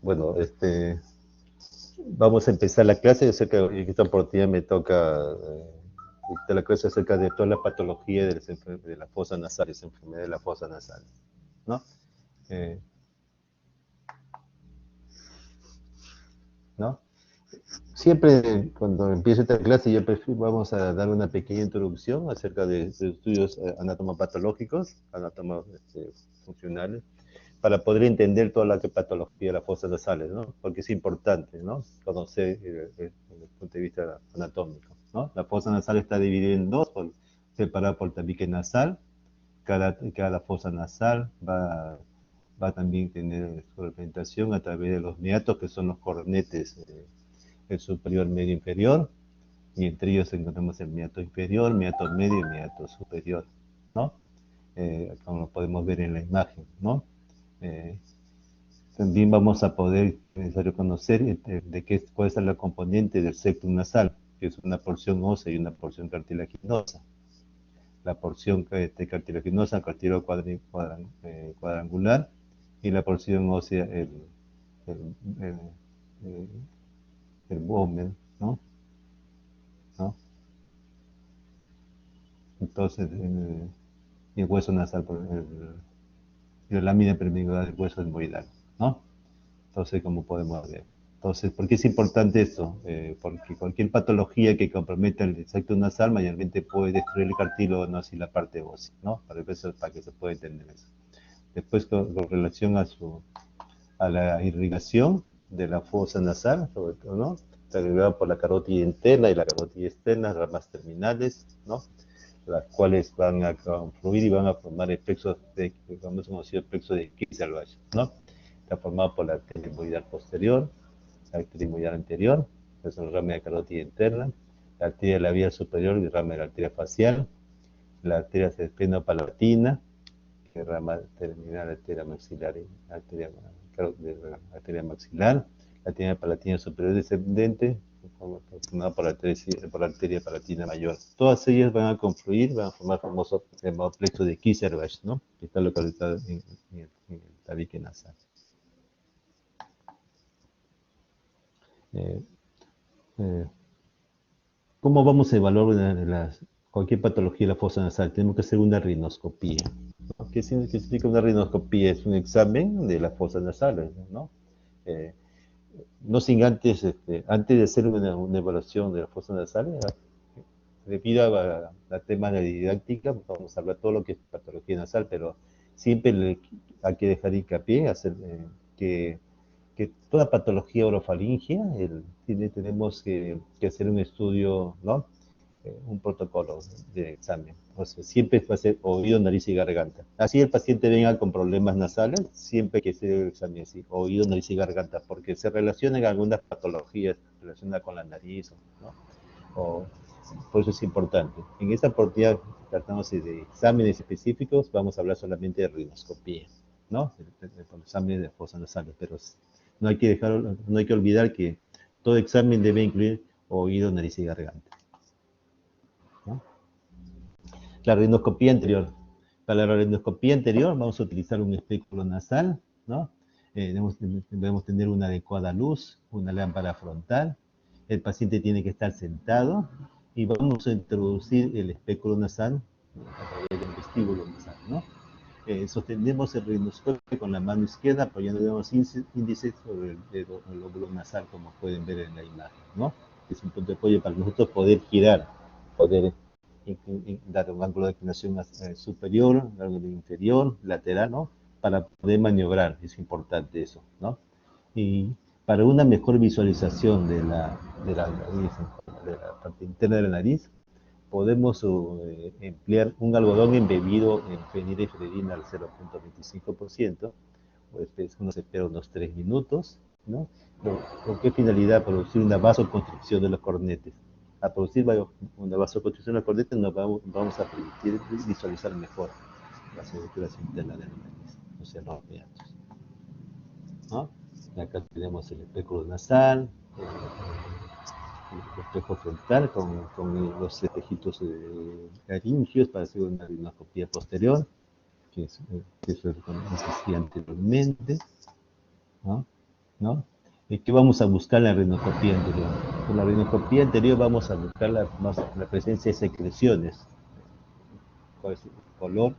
Bueno, vamos a empezar la clase. Yo sé que en esta oportunidad me toca dictar la clase acerca de toda la patología de la fosa nasal, esa enfermedad de la fosa nasal, ¿no? Eh, ¿No? Siempre cuando empiece esta clase vamos a dar una pequeña introducción acerca de estudios anatomopatológicos, funcionales, para poder entender toda la patología de las fosas nasales, ¿no? Porque es importante, ¿no? Conocer desde el punto de vista anatómico, ¿no? La fosa nasal está dividida en dos, separada por tabique nasal. Cada fosa nasal va a también tener su representación a través de los meatos, que son los cornetes, el superior, medio, inferior, y entre ellos encontramos el meato inferior, meato medio y meato superior, ¿no? Como lo podemos ver en la imagen, ¿no? Eh, También vamos a poder, es necesario conocer cuál es la componente del septum nasal, que es una porción ósea y una porción cartilaginosa. La porción cartilaginosa, cartílago cuadrangular, y la porción ósea, el, el, el, el vomen, ¿no? ¿No? Entonces, el hueso nasal, la lámina perpendicular del hueso esmoidal, ¿no? Entonces, como podemos ver. Entonces, ¿por qué es importante esto? Porque cualquier patología que comprometa el septum nasal mayormente puede destruir el cartílago nasal y la parte ósea, ¿no? Para que se pueda entender eso. Después, con relación a la irrigación de la fosa nasal, sobre todo, ¿no? Está irrigada por la carótida interna y la carótida externa, ramas terminales, ¿no? Las cuales van a confluir y van a formar el plexo, como hemos conocido, el plexo de Kieser-Weiss, ¿no? Está formado por la arteria imoidal posterior, la arteria imoidal anterior, que es el rama de la carótida interna, la arteria labial superior y rama de la arteria facial, la arteria espleno-palatina, que es rama terminal, arteria maxilar, arteria maxilar, la arteria palatina superior descendente, formada por la arteria palatina mayor. Todas ellas van a confluir, van a formar el famoso plexo de Kieser-Weiss, ¿no? Que está localizado en el tabique nasal. Eh, eh, ¿Cómo vamos a evaluar cualquier patología de la fosa nasal? Tenemos que hacer una rinoscopía, ¿no? ¿Qué significa una rinoscopía? Es un examen de las fosas nasales, ¿no? Eh, no sin antes de hacer una evaluación de las fosas nasales, debido a tema de didáctica, vamos a hablar todo lo que es patología nasal, pero siempre hay que dejar hincapié, que que toda patología orofaringia tenemos que hacer un estudio, ¿no? Un protocolo de examen. O sea, siempre va a ser oído, nariz y garganta. Así el paciente venga con problemas nasales, siempre hay que hacer el examen así, oído, nariz y garganta, porque se relacionan algunas patologías relacionadas con la nariz, ¿no? O, por eso es importante. En esta oportunidad, tratándose de exámenes específicos, vamos a hablar solamente de rinoscopía, ¿no? De exámenes de fosas nasales, pero no hay que olvidar que todo examen debe incluir oído, nariz y garganta, ¿no? La rinoscopía anterior. Para la rinoscopía anterior vamos a utilizar un espéculo nasal, ¿no? Debemos tener una adecuada luz, una lámpara frontal. El paciente tiene que estar sentado y vamos a introducir el espéculo nasal a través del vestíbulo nasal, ¿no? Sostenemos el rinoscopio con la mano izquierda apoyando los índices sobre el lóbulo nasal, como pueden ver en la imagen, ¿no? Es un punto de apoyo para nosotros poder girar, poder dar un ángulo de inclinación superior, un ángulo inferior, lateral, ¿no? Para poder maniobrar, es importante eso, ¿no? Y para una mejor visualización de la nariz, de la parte interna de la nariz, podemos emplear un algodón embebido en fenilefredina al 0.25%, pues uno se espera unos 3 minutos, ¿no? ¿Con qué finalidad? Producir una vasoconstricción de los cornetes. A producir una vasoconstricción de los cornetes nos vamos a permitir visualizar mejor las estructuras internas de la nariz, o sea, los meatos, ¿no? Y acá tenemos el espéculo nasal, el espejo frontal con los espejitos laringios para hacer una rinoscopía posterior, que es lo que decía anteriormente, ¿no? ¿no? ¿Qué vamos a buscar en la rinoscopía anterior? En la rinoscopía anterior vamos a buscar la presencia de secreciones, cuál es su color,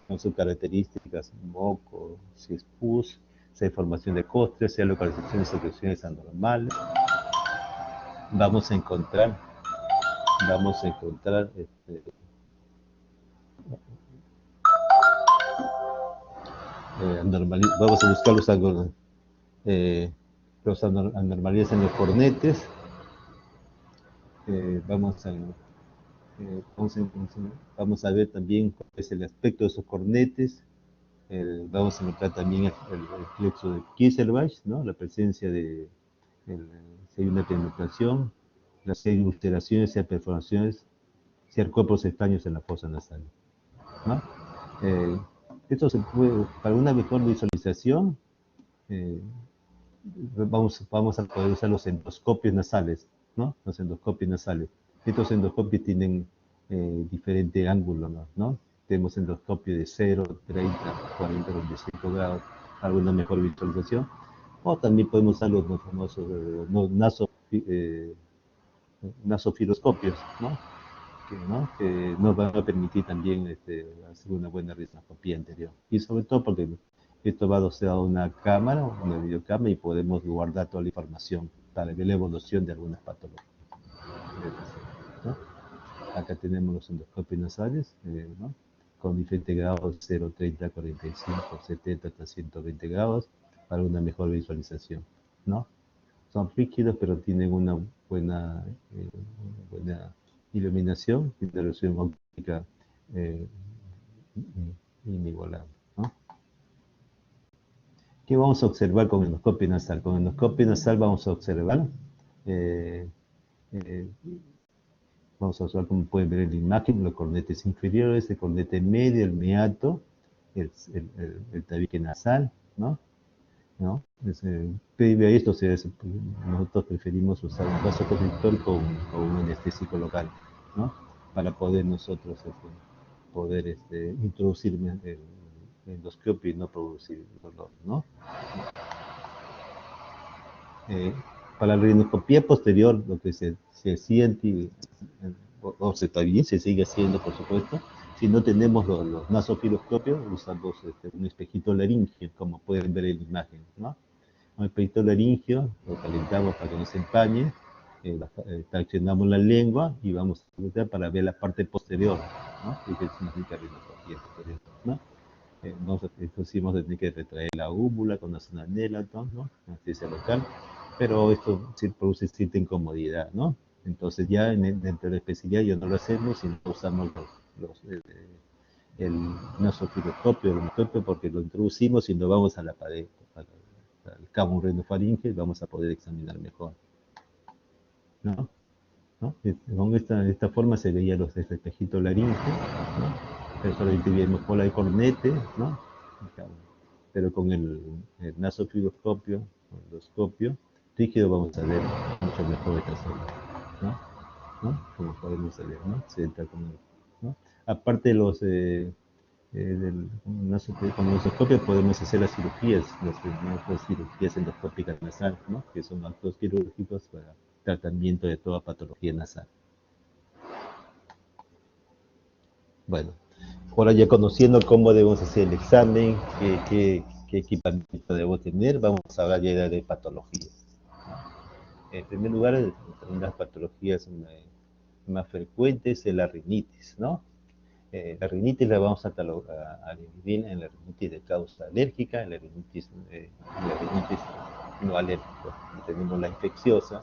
con sus características, moco, si es pus, si hay formación de costres, si hay localización de secreciones anormales. Vamos a encontrar, vamos a buscar los anormalidades en los cornetes, vamos a vamos a ver también cuál es el aspecto de esos cornetes. Vamos a encontrar también el flexo de Kieselbach, ¿no? La presencia de si hay una penetración, si hay ulceraciones, si hay perforaciones, si hay cuerpos extraños en la fosa nasal, ¿no? Eh, Esto se puede, para una mejor visualización, eh, vamos a poder usar los endoscopios nasales, ¿no? Los endoscopios nasales. Estos endoscopios tienen diferente ángulo, ¿no? Tenemos endoscopio de 0, 30, 40, 45 grados, alguna mejor visualización. O también podemos usar los famosos nasofiloscopios, ¿no? Que nos van a permitir también hacer una buena rinoscopía anterior. Y sobre todo porque esto va asociado a una cámara, una videocámara, y podemos guardar toda la información para ver la evolución de algunas patologías, ¿no? Acá tenemos los endoscopios nasales, ¿no? Con diferentes grados, 0, 30, 45, 70 hasta 120 grados, para una mejor visualización, ¿no? Son rígidos, pero tienen una buena iluminación y una resolución óptica eh, inigualable, ¿no? ¿Qué vamos a observar con endoscopio nasal? Con endoscopio nasal vamos a observar, eh, eh, vamos a observar, como pueden ver en la imagen, los cornetes inferiores, el cornete medio, el meato, el tabique nasal, ¿no? ¿No? Previo a esto, nosotros preferimos usar un vasoconstrictor con un anestésico local, ¿no? Para poder nosotros introducir el endoscopio y no producir dolor, ¿no? Eh, para la rinoscopía posterior, lo que se siente, o se está bien, se sigue haciendo, por supuesto. Si no tenemos los nasofiloscopios, usamos un espejito laringio, como pueden ver en la imagen, ¿no? Un espejito laringio, lo calentamos para que no se empañe, traccionamos la lengua y vamos a utilizar para ver la parte posterior, ¿no? Y que significa rinoscopía posterior, ¿no? Entonces vamos a tener que retraer la úvula con la zona Nelaton, ¿no? Anestesia local, pero esto sí produce cierta incomodidad, ¿no? Entonces ya dentro de la especialidad ya no lo hacemos, sino usamos el nasofiloscopio, el endoscopio, porque lo introducimos y no vamos a la pared, al cabo renofaringe, vamos a poder examinar mejor, ¿no? ¿No? Con de esta forma se veía los espejitos laringe, ¿no? Pero solamente vemos cola de cornete, ¿no? Pero con el nasofiloscopio, o endoscopio rígido, vamos a ver mucho mejor esta zona, ¿no? ¿No? Como podemos ver, ¿no? Se entra con el, ¿no? Aparte de con el endoscopio podemos hacer las cirugías, las cirugías endoscópicas nasal, ¿no? Que son actos quirúrgicos para tratamiento de toda patología nasal. Bueno, ahora ya conociendo cómo debemos hacer el examen, qué equipamiento debo tener, vamos a hablar ya de patologías. En primer lugar, las patologías más frecuentes es la rinitis, ¿no? La rinitis la vamos a dividir en la rinitis de causa alérgica, en la rinitis no alérgica. Tenemos la infecciosa,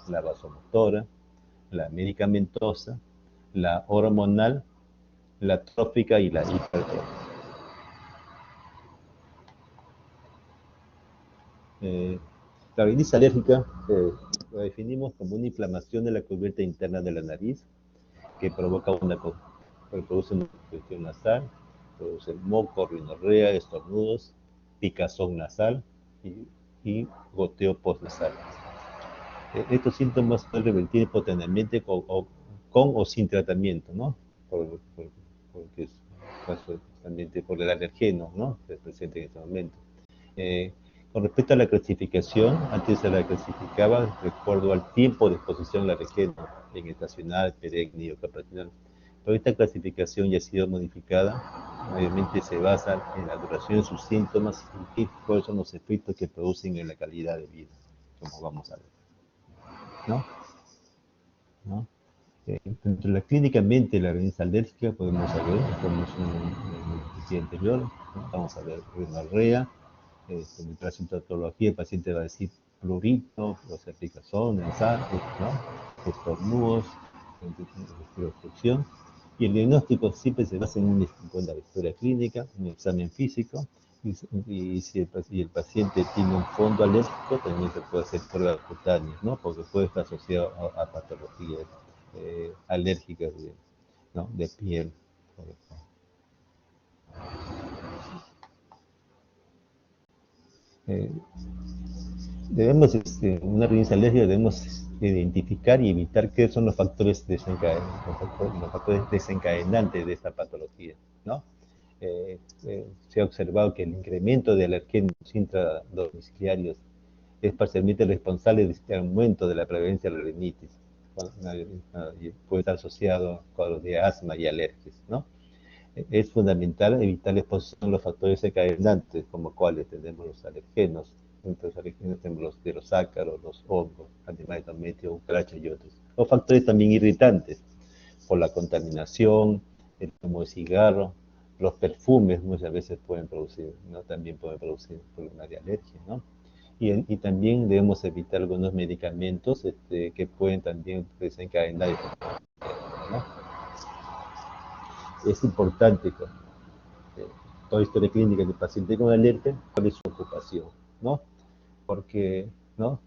la vasomotora, la medicamentosa, la hormonal, la trófica y la hipertrófica. La rinitis alérgica la definimos como una inflamación de la cubierta interna de la nariz que produce una congestión nasal, produce moco, rinorrea, estornudos, picazón nasal y goteo postnasal. Estos síntomas pueden revertir espontáneamente con o sin tratamiento, ¿no? Porque es justamente por el alergeno, ¿no? Que es presente en este momento. Con respecto a la clasificación, antes se la clasificaba de acuerdo al tiempo de exposición al alergeno, en estacional, perenne o capacidad. Pero esta clasificación ya ha sido modificada, obviamente se basa en la duración de sus síntomas y cuáles son los efectos que producen en la calidad de vida, como vamos a ver, ¿no? ¿No? Dentro de la clínicamente la rinitis alérgica podemos saber, como en el día anterior, ¿no? Vamos a ver rinorrea, en la sintomatología el paciente va a decir prurito, o sea, picazón, sangre, ¿no? Estornudos, obstrucción. Y el diagnóstico siempre se basa en la historia clínica, un examen físico, y si el paciente tiene un fondo alérgico, también se puede hacer pruebas cutáneas, ¿no? Porque puede estar asociado a patologías alérgicas ¿no? De piel. Eh, Debemos, una rinitis alérgica, debemos identificar y evitar qué son los factores desencadenantes de esta patología, ¿no? Se ha observado que el incremento de alergenos intradomiciliarios es parcialmente responsable de este aumento de la prevalencia de la rinitis. Puede estar asociado a cuadros de asma y alergias, ¿no? Es fundamental evitar la exposición a los factores desencadenantes, como cuáles tenemos los alergenos. Entre los alergenos tenemos los ácaros, los hongos, animales domésticos, cucarachas y otros. Los factores también irritantes, por la contaminación, el humo de cigarro, los perfumes muchas veces pueden producir, ¿no? También pueden producir problemas de alergia, ¿no? Y también debemos evitar algunos medicamentos que pueden también desencadenar, ¿no? Es importante toda historia clínica del paciente con alergia, cuál es su ocupación, ¿no? Porque, ¿no?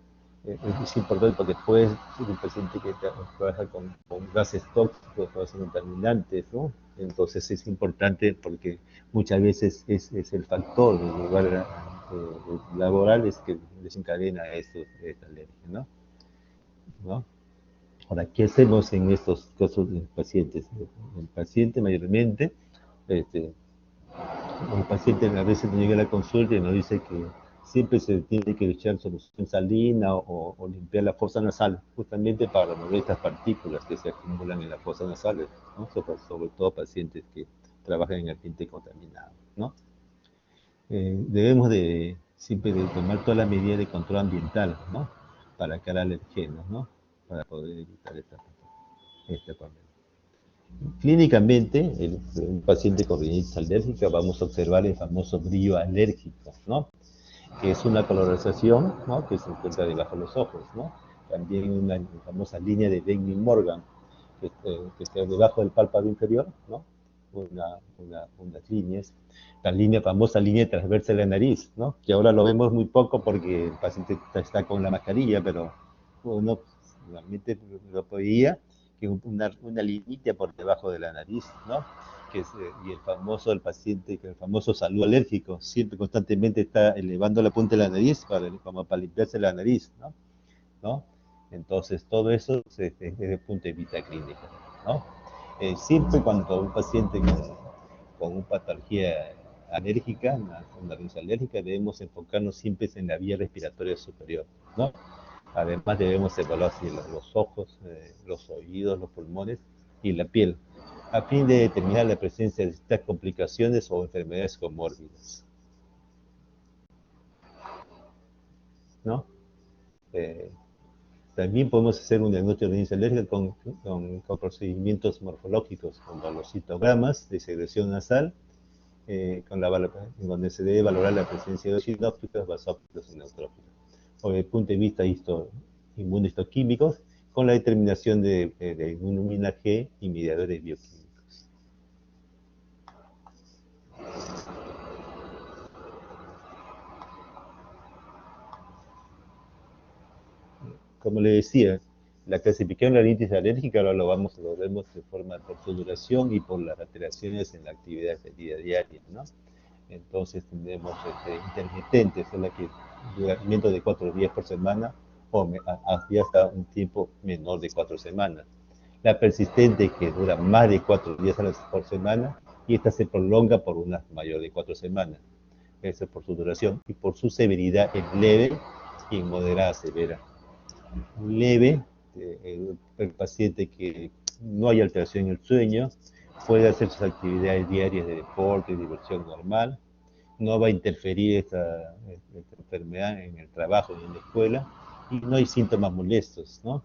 Es importante porque puede ser un paciente que trabaja con gases tóxicos, gases contaminantes, ¿no? Entonces es importante porque muchas veces es el factor del lugar laboral es que desencadena esta alergia, ¿no? ¿No? Ahora, ¿qué hacemos en estos casos de pacientes? El paciente mayormente, este, el paciente a veces nos llega a la consulta y nos dice que siempre se tiene que echar solución salina o limpiar la fosa nasal, justamente para remover estas partículas que se acumulan en las fosas nasales, ¿no? Sobre todo pacientes que trabajan en ambiente contaminado, ¿no? Debemos siempre de tomar todas las medidas de control ambiental, ¿no? Para cara alergenos, ¿no? Para poder evitar este problema. Clínicamente, un paciente con rinitis alérgica vamos a observar el famoso brillo alérgico, ¿no? Que es una colorización, ¿no? Que se encuentra debajo de los ojos, ¿no? También una famosa línea de Denning-Morgan que está debajo del párpado inferior, ¿no? Unas líneas. La famosa línea transversa de la nariz, ¿no? Que ahora lo vemos muy poco porque el paciente está con la mascarilla, pero uno realmente lo podía que una linita por debajo de la nariz, ¿no? Y el paciente, que el famoso saludo alérgico, siempre constantemente está elevando la punta de la nariz como para limpiarse la nariz, ¿no? ¿No? Entonces, todo eso es desde el punto de vista clínico, ¿no? Siempre cuando un paciente con una patología alérgica, una rinitis alérgica, debemos enfocarnos siempre en la vía respiratoria superior, ¿no? Además debemos evaluar si los ojos, los oídos, los pulmones y la piel, a fin de determinar la presencia de estas complicaciones o enfermedades comórbidas, ¿no? Eh, También podemos hacer un diagnóstico de rinitis alérgica con procedimientos morfológicos, como los citogramas de secreción nasal, donde se debe valorar la presencia de eosinófilos, basófilos y neutrófilos. O desde el punto de vista inmunohistoquímicos, con la determinación de inmunina G y mediadores bioquímicos. Como le decía, la clasificación de la rinitis alérgica ahora lo vemos de forma por su duración y por las alteraciones en la actividad de vida diaria, ¿no? Entonces tenemos intermitentes, es la que duramiento de 4 días por semana o hasta un tiempo menor de 4 semanas. La persistente que dura más de 4 días por semana y esta se prolonga por una mayor de 4 semanas. Eso por su duración, y por su severidad en leve y en moderada severa. Leve, el paciente que no hay alteración en el sueño, puede hacer sus actividades diarias de deporte y diversión normal, no va a interferir esta enfermedad en el trabajo ni en la escuela, y no hay síntomas molestos, ¿no?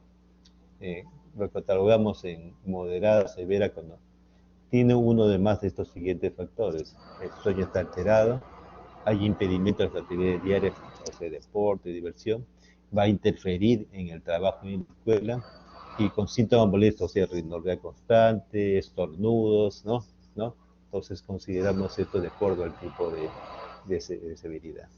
Eh, lo catalogamos en moderada, severa, cuando tiene uno de más de estos siguientes factores. El sueño está alterado, hay impedimento de las actividades diarias, o sea, deporte, diversión, va a interferir en el trabajo y en la escuela, y con síntomas molestos, o sea, rinorrea constante, estornudos, ¿no? ¿No? Entonces consideramos esto de acuerdo al tipo de severidad.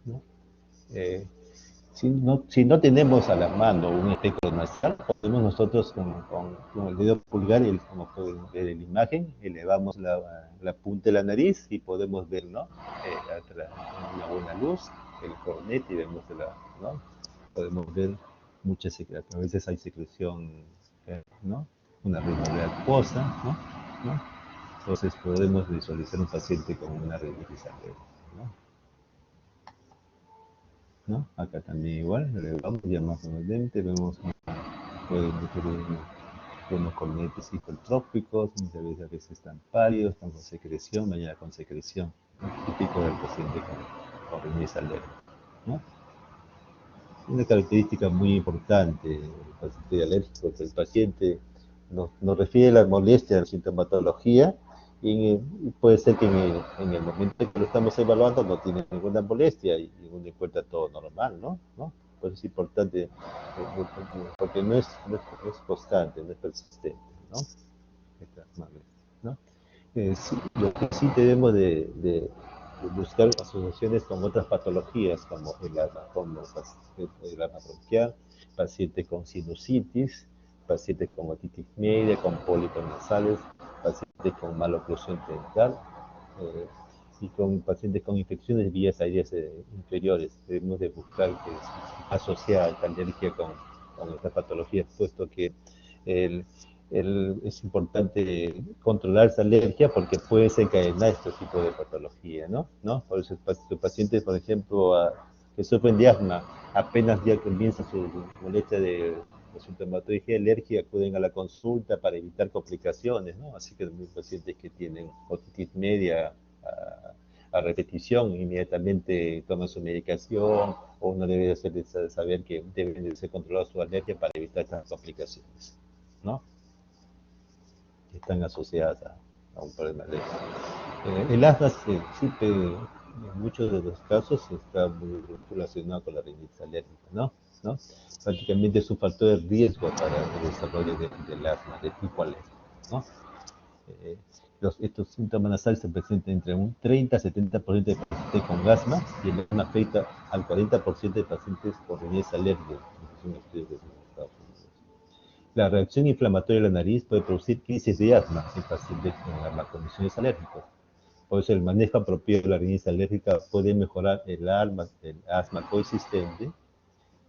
¿No? Eh, si no tenemos a la mano un espectro nasal, podemos nosotros con el dedo pulgar, como pueden ver en la imagen, elevamos la punta de la nariz y podemos ver, ¿no? Una buena luz, el cornete, y vemos ¿no? Podemos ver muchas secreciones. A veces hay secreción, ¿no? Una rinorrea acuosa, ¿no? ¿no? Entonces podemos visualizar un paciente con una rinitis alérgica, ¿no? ¿No? Acá también igual, elevamos ya más nuevamente, vemos pueden ocurrir unos cornetes hipertróficos, a veces están pálidos, están con secreción, mañana con secreción, ¿no? Típico del paciente con rinitis alérgica, ¿no? Una característica muy importante del paciente alérgico es que el paciente nos refiere la molestia a la sintomatología, y puede ser que en el momento en que lo estamos evaluando no tiene ninguna molestia y uno encuentra todo normal, ¿no? ¿No? Pues es importante, porque no es constante, no es persistente, ¿no? Estas molestias, ¿no? Sí, lo que sí debemos de buscar asociaciones con otras patologías, como el asma bronquial, pacientes con sinusitis, pacientes con otitis media, con pólipos nasales, pacientes con maloclusión dental, eh, y con pacientes con infecciones de vías aéreas inferiores. Debemos de buscar que asociar esta alergia con estas patologías, puesto que el, es importante controlar esa alergia porque puede desencadenar este tipo de patología, ¿no? ¿No? Por eso los pacientes, por ejemplo, que sufren de asma, apenas ya comienza su molestia de sintomatología de alergia, acuden a la consulta para evitar complicaciones, ¿no? Así que los pacientes que tienen otitis media a repetición, inmediatamente toman su medicación, o uno debe saber que deben de ser controlados su alergia para evitar estas complicaciones, ¿no? Que están asociadas a un problema de el asma siempre, en muchos de los casos, está muy relacionado con la rinitis alérgica, ¿no? ¿No? Prácticamente es un factor de riesgo para el desarrollo del asma de tipo alérgico, ¿no? Eh, estos síntomas nasales se presentan entre un 30 a 70% de pacientes con asma, y el asma afecta al 40% de pacientes con rinitis alérgica. Es un estudio que se ha Estados Unidos. La reacción inflamatoria de la nariz puede producir crisis de asma en pacientes con condiciones alérgicas. Por eso el manejo apropiado de la rinitis alérgica puede mejorar el asma coexistente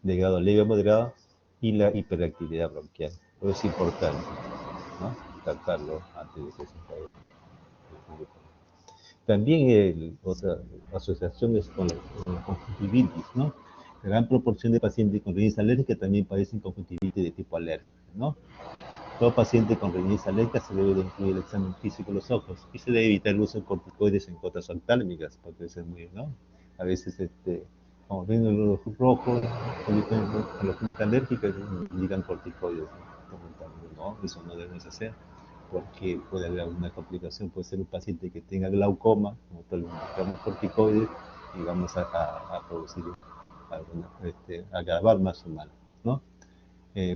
de grado leve a moderado y la hiperactividad bronquial. Por eso es importante, ¿no? Tratarlo antes de que se caiga. También otra asociación es con la conjuntivitis, ¿no? La gran proporción de pacientes con rinitis alérgica también padecen conjuntivitis de tipo alérgico, ¿no? Todo paciente con rinitis alérgica se debe de incluir el examen físico de los ojos, y se debe evitar el uso de corticoides en cotas oftálmicas, porque eso es muy, ¿no? A veces, como ven los rojos, a los alérgicos, indican corticoides, ¿no? Eso no debemos hacer, porque puede haber alguna complicación. Puede ser un paciente que tenga glaucoma, nosotros le indicamos corticoides y vamos a producir agravar más su mal, ¿no?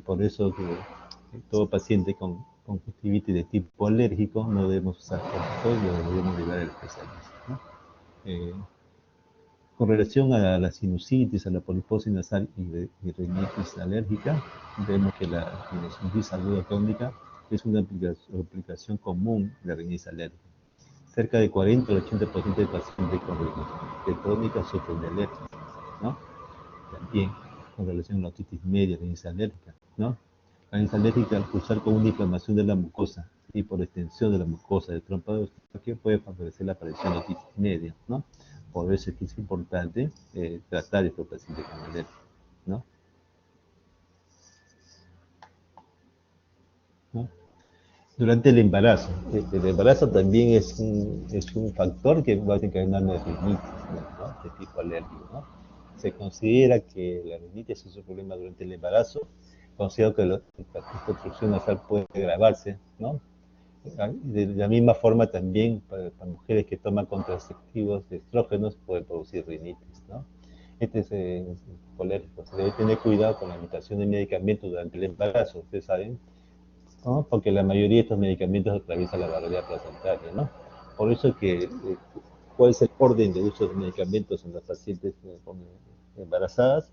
Por eso que todo paciente con conjuntivitis de tipo alérgico no debemos usar corticoides, lo debemos llevar al especialista, ¿no? Eh, con relación a la sinusitis, a la poliposis nasal y rinitis alérgica, vemos que la sinusitis aguda crónica es una aplicación común de rinitis alérgica. Cerca de 40 al 80% de pacientes con rinitis crónica sufren de alergia, ¿no? También con relación a la otitis media, la rinitis alérgica, ¿no? La rinitis alérgica, al cursar con una inflamación de la mucosa y por extensión de la mucosa de trompa de Eustachio, puede favorecer la aparición de otitis media, ¿no? Por eso es que es importante tratar a estos pacientes con alergia, ¿no? ¿No? Durante el embarazo también es un factor que va a desencadenar una rinitis, ¿no? De tipo alérgico, ¿no? Se considera que la rinitis es un problema durante el embarazo, considero que la obstrucción nasal puede agravarse, ¿no? De la misma forma también para mujeres que toman contraceptivos de estrógenos puede producir rinitis, ¿no? Este es colérico. Se debe tener cuidado con la alimentación de medicamentos durante el embarazo, ustedes saben, ¿no? Porque la mayoría de estos medicamentos atraviesan la barrera placentaria, ¿no? Por eso que, ¿cuál es el orden de uso de medicamentos en las pacientes embarazadas?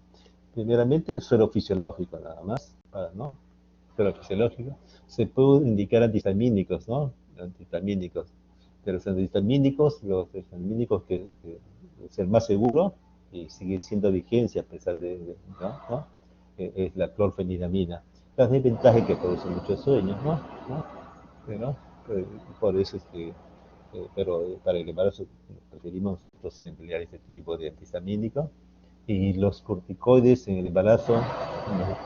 Primeramente, suero fisiológico nada más, ¿no? Suero fisiológico. Se pueden indicar antihistamínicos, ¿no? Antihistamínicos. De los antihistamínicos que es el más seguro y sigue siendo vigencia a pesar ¿no? ¿no? Es la clorfeniramina. Las desventajas que produce muchos sueños, ¿no? ¿no? Pero, por eso es que, pero para el embarazo preferimos emplear este tipo de antihistamínicos y los corticoides en el embarazo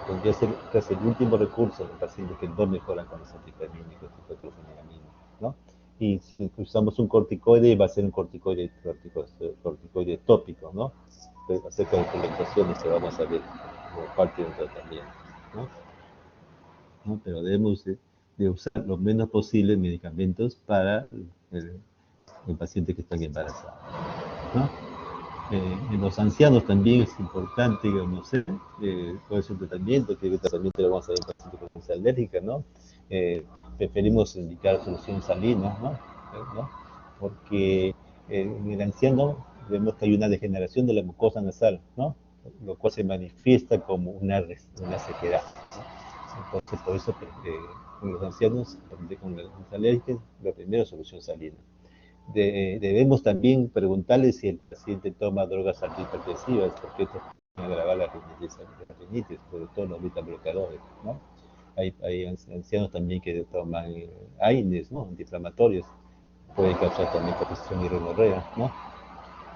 tendría que ser casi el último recurso en pacientes que no mejoran con los antihistamínicos tipo clofeniramina, ¿no? Y si usamos un corticoide, va a ser un corticoide tópico, ¿no? Acerca de presentaciones que vamos a ver como parte del tratamiento, ¿no? ¿No? Pero debemos de usar lo menos posible medicamentos para el paciente que está embarazado, ¿no? En los ancianos también es importante conocer cuál es el tratamiento, que el tratamiento lo vamos a ver en pacientes con rinitis alérgica, ¿no? Preferimos indicar solución salina, ¿no? ¿no? Porque en el anciano vemos que hay una degeneración de la mucosa nasal, ¿no? Lo cual se manifiesta como una sequedad, ¿no? Entonces, por eso, en los ancianos, con las alérgicas, la primera solución salina. Debemos también preguntarle si el paciente toma drogas antihipertensivas, porque esto puede agravar la rinitis, sobre todo los beta bloqueadores, ¿no? Hay ancianos también que toman AINES, ¿no? Antiinflamatorios, puede causar también congestión y rinorrea, ¿no?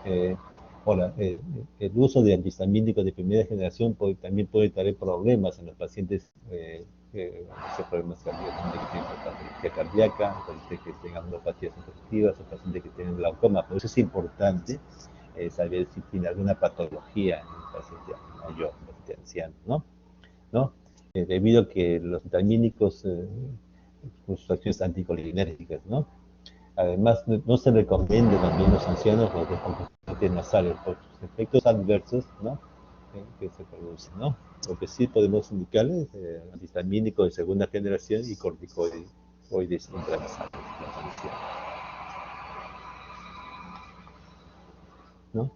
Eh, Ahora, el uso de antihistamínicos de primera generación también puede traer problemas en los pacientes, problemas cardíacos, cardíaca, pacientes que tengan neuropatías obstructivas o pacientes que tienen glaucoma. Por eso es importante saber si tiene alguna patología en el paciente mayor, en el paciente anciano, ¿no? ¿No? Debido a que los antihistamínicos, con sus acciones anticolinérgicas, ¿no? Además, no se recomienda también a los ancianos los descongestionantes nasales por sus efectos adversos, ¿no? Que se producen, ¿no? Lo que sí podemos indicarles antihistamínicos de segunda generación y corticoides intranasales, ¿no?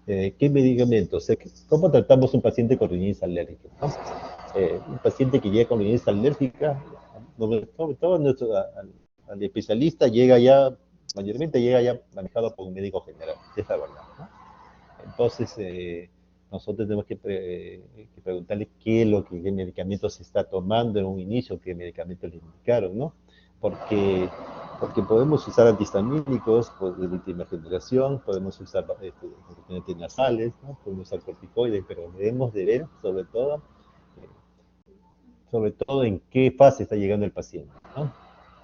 ¿Qué medicamentos? ¿Cómo tratamos un paciente con rinitis alérgica, ¿no? Un paciente que llega con rinitis alérgica, sobre todo al especialista llega ya, mayormente llega ya manejado por un médico general, es la verdad, ¿no? Entonces, nosotros tenemos que preguntarle qué medicamentos se está tomando en un inicio, qué medicamentos le indicaron, ¿no? Porque, porque podemos usar antihistamínicos de última generación, podemos usar componentes nasales, ¿no? Podemos usar corticoides, pero debemos de ver eh, sobre todo en qué fase está llegando el paciente, ¿no?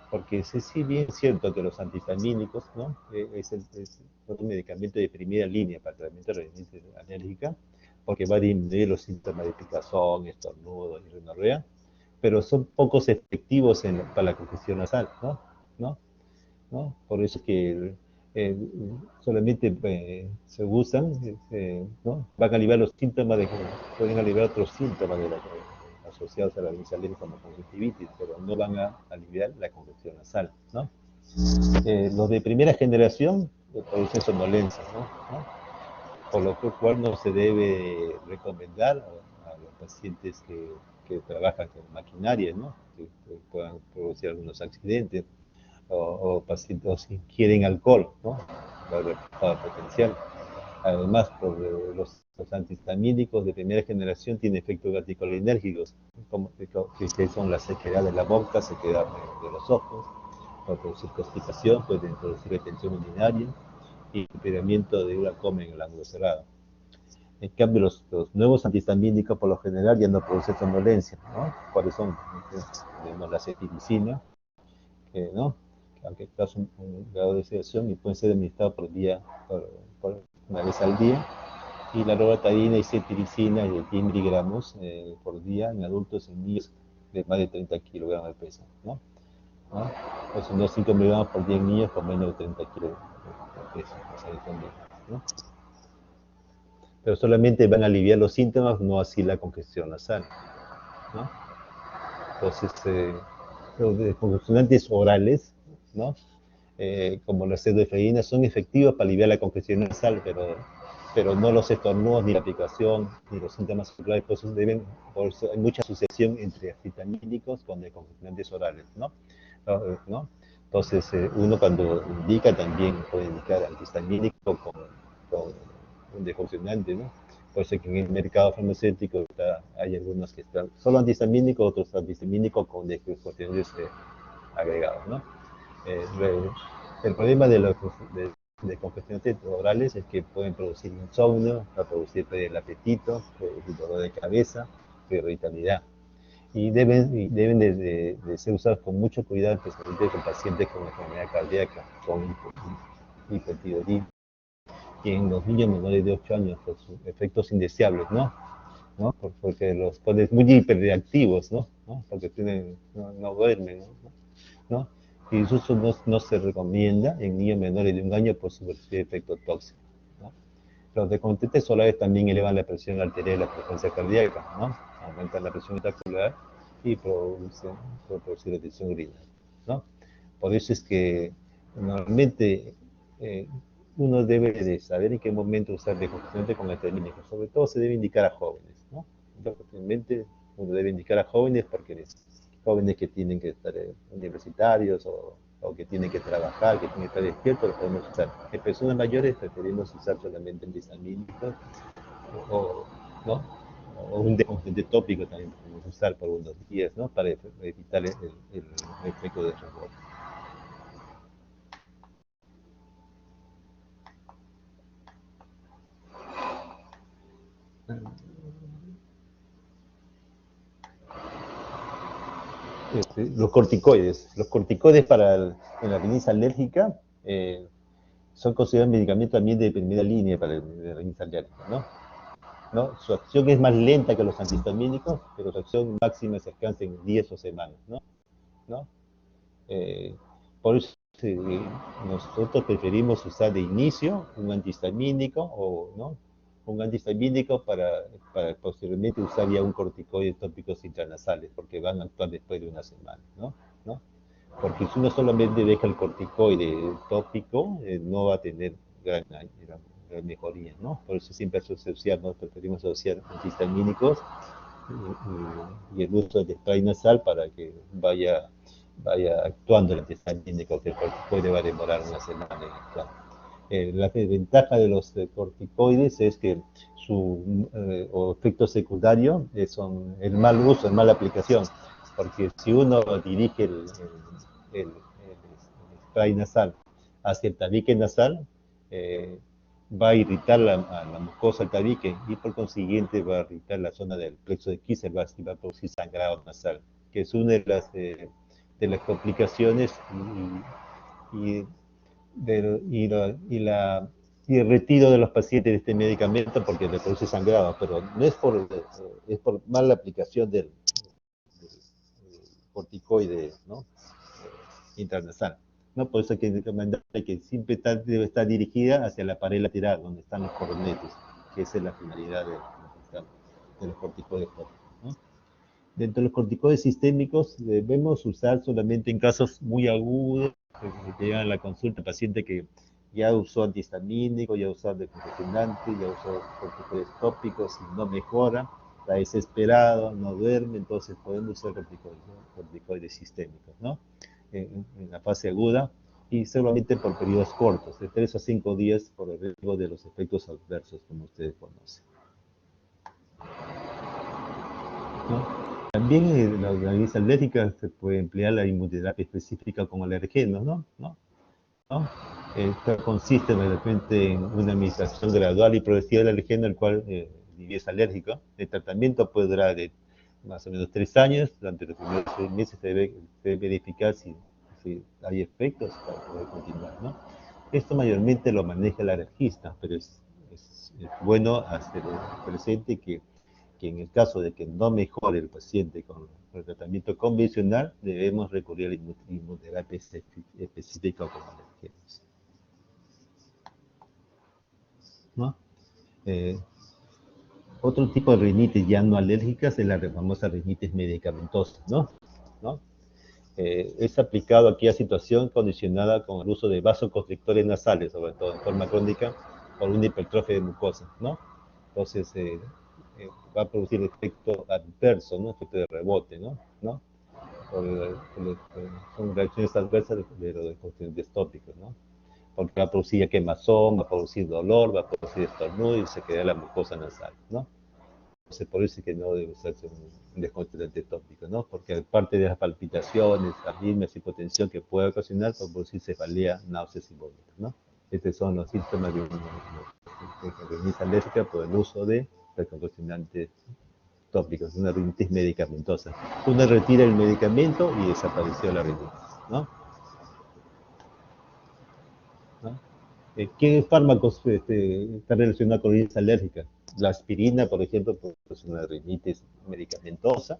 Porque sí bien es cierto que los antihistamínicos, ¿no? Es un medicamento de primera línea para el tratamiento de rinitis alérgica, porque va a disminuir los síntomas de picazón, estornudo y rinorrea, pero son pocos efectivos para la congestión nasal, ¿no? ¿no? ¿no? Por eso es que eh, solamente se usan, ¿no? Van a aliviar los síntomas, pueden aliviar otros síntomas asociados a la rinitis alérgica como conjuntivitis, pero no van a aliviar la congestión nasal, ¿no? Los de primera generación producen somnolencia, ¿no? ¿no? Por lo cual no se debe recomendar a los pacientes que trabajan con maquinaria, ¿no? Que puedan producir algunos accidentes o pacientes o si ingieren alcohol, ¿no? Para potencial. Además, por los Los antihistamínicos de primera generación tienen efectos anticolinérgicos, como que son la sequedad de la boca, sequedad de los ojos, puede producir constipación, pueden producir retención urinaria y empeoramiento de glaucoma en el ángulo cerrado. En cambio, los nuevos antihistamínicos por lo general ya no producen somnolencia, ¿no? ¿Cuáles son? Tenemos la cetiricina, que, ¿no? Aunque causa un grado de sedación y pueden ser administrados por una vez al día. Y la loratadina y cetiricina de 10 miligramos por día en adultos y niños de más de 30 kilogramos de peso, ¿no? ¿No? O si no, 5 miligramos por día en niños con menos de 30 kilogramos de peso, o sea, ¿no? Pero solamente van a aliviar los síntomas, no así la congestión nasal, ¿no? Entonces, los descongestionantes orales, ¿no? Como la pseudoefedrina, son efectivos para aliviar la congestión nasal, pero no los estornudos, ni la aplicación, ni los síntomas oculares. Por eso hay mucha asociación entre antihistamínicos con descongestionantes orales, ¿no? ¿No? Entonces, uno cuando indica también puede indicar antihistamínico con un descongestionante, ¿no? Por eso que en el mercado farmacéutico hay algunos que están solo antihistamínicos, otros antihistamínicos con descongestionantes agregados, ¿no? El problema de congestionantes orales es que pueden producir insomnio, producir pérdida del apetito, producir dolor de cabeza, irritabilidad. Y deben de ser usados con mucho cuidado, especialmente con pacientes con enfermedad cardíaca, con hipotiroidismo, y en los niños menores de 8 años por sus efectos indeseables, ¿no? ¿No? Porque los ponen muy hiperreactivos, ¿no? ¿No? Porque no duermen, ¿no? Y eso no se recomienda en niños menores de 1 año por su efecto tóxico, ¿no? Los descongestionantes solares también elevan la presión arterial y la frecuencia cardíaca, ¿no? Aumentan la presión intraocular y producen retención urinaria, ¿no? Por eso es que normalmente eh, uno debe de saber en qué momento usar descongestionante con antihistamínicos. Sobre todo se debe indicar a jóvenes, ¿no? Realmente uno debe indicar a jóvenes porque jóvenes que tienen que estar universitarios o que tienen que trabajar, que tienen que estar despiertos, los podemos usar. En personas mayores preferimos usar solamente antihistamínicos o, ¿no? O un descongestionante tópico también podemos usar por unos días, ¿no? Para evitar el efecto de rebote. Los corticoides en la rinitis alérgica son considerados medicamentos también de primera línea para la rinitis alérgica, ¿no? ¿No? Su acción es más lenta que los antihistamínicos, pero su acción máxima se alcanza en 10 o semanas, ¿no? ¿No? Eh, por eso nosotros preferimos usar de inicio un antihistamínico o ¿no? Un antihistamínico para posteriormente usar ya un corticoide tópicos intranasales, porque van a actuar después de 1 semana, ¿no? ¿No? Porque si uno solamente deja el corticoide tópico, no va a tener gran mejoría, ¿no? Por eso siempre preferimos asociar antihistamínicos y el uso de spray nasal para que vaya actuando el antihistamínico, que el corticoide va a demorar 1 semana en actuar. La desventaja de los corticoides es que su efecto secundario son el mal uso, la mala aplicación, porque si uno dirige el spray nasal hacia el tabique nasal, eh, va a irritar a la mucosa del tabique y por consiguiente va a irritar la zona del plexo de Kissel, va a producir sangrado nasal, que es una de las complicaciones y, y el retiro de los pacientes de este medicamento porque le produce sangrado, pero no es por mala aplicación del corticoide, ¿no? Intranasal. ¿No? Por eso hay que recomendar que siempre debe estar dirigida hacia la pared lateral, donde están los coronetes, que esa es la finalidad de los corticoides. ¿No? Dentro de los corticoides sistémicos debemos usar solamente en casos muy agudos, que llegan a la consulta paciente que ya usó antihistamínico, ya usó descongestionante, ya usó corticoides tópicos y no mejora, está desesperado, no duerme, entonces podemos usar corticoides sistémicos, ¿no? En la fase aguda y solamente por periodos cortos, de 3 a 5 días por el riesgo de los efectos adversos, como ustedes conocen. También la rinitis alérgica se puede emplear la inmunoterapia específica con alergenos, ¿no? Esta consiste de repente en una administración gradual y progresiva del alergeno al cual es alérgico. El tratamiento puede durar de más o menos 3 años. Durante los primeros 6 meses se debe verificar si hay efectos para poder continuar, ¿no? Esto mayormente lo maneja el alergista, pero es bueno hacer presente que en el caso de que no mejore el paciente con el tratamiento convencional, debemos recurrir a la inmunoterapia específica con alergenos, ¿no? Eh, Otro tipo de rinitis ya no alérgicas es la famosa rinitis medicamentosa, ¿no? Es aplicado aquí a situación condicionada con el uso de vasoconstrictores nasales, sobre todo en forma crónica, por una hipertrofia de mucosa, ¿no? Entonces, va a producir efecto adverso, ¿no? Efecto de rebote, ¿no? Son reacciones adversas de los constituyentes tópicos, ¿no? Porque va a producir quemazón, va a producir dolor, va a producir estornudo y se queda la mucosa nasal, ¿no? Entonces, por eso es que no debe usarse un descontrolante tópico, ¿no? Porque aparte de las palpitaciones, arritmias, hipotensión que puede ocasionar, puede producir cefalea, náuseas y vómitos, ¿no? Estos son los síntomas de rinitis alérgica por el uso de descontrolante tópicos, una rinitis medicamentosa. Uno retira el medicamento y desapareció la rinitis, ¿no? ¿No? ¿Qué fármacos están relacionados con rinitis alérgica? La aspirina, por ejemplo, pues, es una rinitis medicamentosa.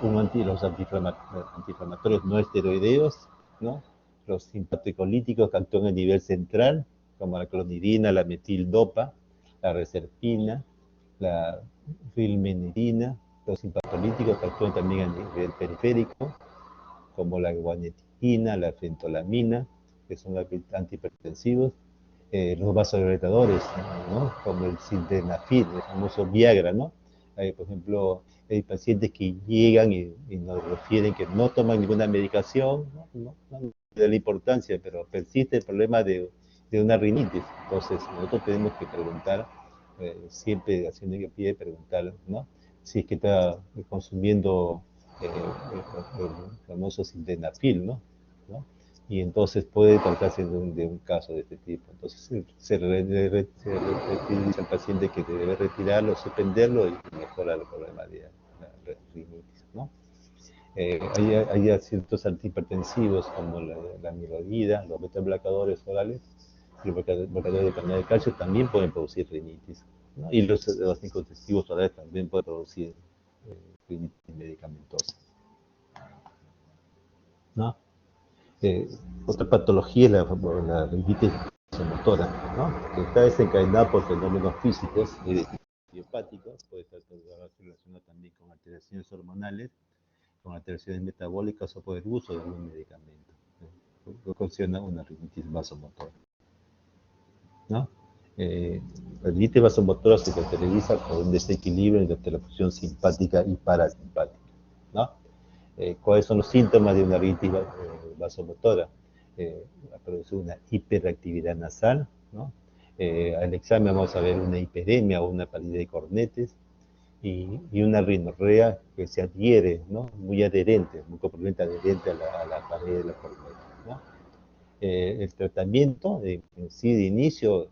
Los antiinflamatorios no esteroideos, ¿no? Los simpaticolíticos que actúan a nivel central, como la clonidina, la metildopa, la reserpina, la rilmenidina, los simpatolíticos que actúan también a nivel periférico, como la guanidina, la fentolamina, que son antihipertensivos, los vasodilatadores, ¿no? Como el sildenafil, el famoso Viagra, ¿no? Por ejemplo, hay pacientes que llegan y nos refieren que no toman ninguna medicación, no de la importancia, pero persiste el problema de una rinitis. Entonces, nosotros tenemos que preguntar, siempre haciendo hincapié, preguntar, ¿no? Si es que está consumiendo el famoso sildenafil, ¿no? Y entonces puede tratarse de un caso de este tipo. Entonces se dice al paciente que debe retirarlo, suspenderlo y mejorar el problema de la rinitis, ¿no? Hay ciertos antihipertensivos como la amiloidina, los beta-bloqueadores orales, y los bloqueadores de canal de calcio también pueden producir rinitis, ¿no? Y los anticonceptivos orales también pueden producir rinitis medicamentosa, ¿no? Eh, Otra patología es la rinitis vasomotora, ¿no? Que está desencadenada por fenómenos físicos y idiopáticos, puede estar relacionado también con alteraciones hormonales, con alteraciones metabólicas o por el uso de algún medicamento. Ocasiona una rinitis vasomotora, ¿no? La rinitis vasomotora se caracteriza por un desequilibrio entre la función simpática y parasimpática, ¿no? ¿Cuáles son los síntomas de una rinitis vasomotora? Produce una hiperactividad nasal, ¿no? Al examen vamos a ver una hiperemia o una palidez de cornetes y una rinorrea que se adhiere, ¿no? Muy adherente, muy completamente adherente a la pared de la corneta, ¿no? El tratamiento en sí de inicio,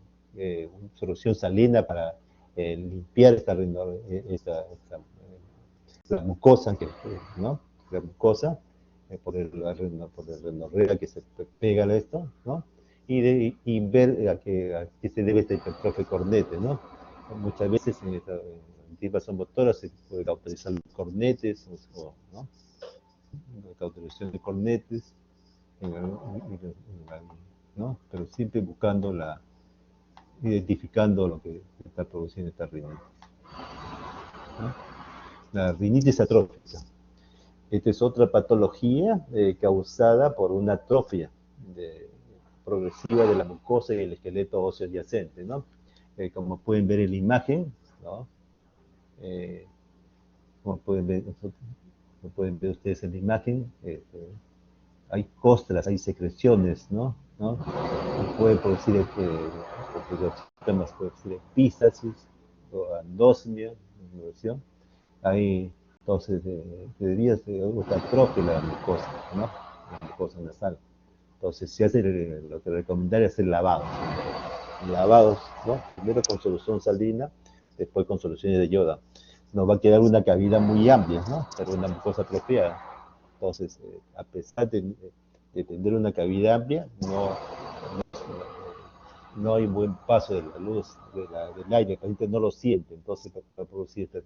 solución salina para limpiar la mucosa, ¿no? La mucosa, por el rinorrea que se pega a esto, ¿no? Y ver a qué se debe esta hipertrofia cornete, ¿no? Muchas veces en esta rinitis motoras se puede cauterizar los cornetes, ¿no? Cauterización de cornetes, ¿no? Pero siempre buscando identificando lo que está produciendo esta rinitis, ¿no? La rinitis atrófica. Esta es otra patología causada por una atrofia progresiva de la mucosa y el esqueleto óseo adyacente, ¿no? Como pueden ver en la imagen, ¿no? Como pueden ver ustedes en la imagen, hay costras, hay secreciones, ¿no? Y puede producir, los síntomas pueden producir epístasis o andosmia, hay Entonces, debería ser atrofia la mucosa, ¿no? La mucosa nasal. Entonces, se hace lo que recomendaría es hacer lavados. Lavados, ¿no? Primero con solución salina, después con soluciones de yodo. Nos va a quedar una cavidad muy amplia, ¿no? Pero una mucosa atrofiada. Entonces, a pesar de tener una cavidad amplia, no hay buen paso de la luz, del aire, el paciente no lo siente, entonces va a producir esta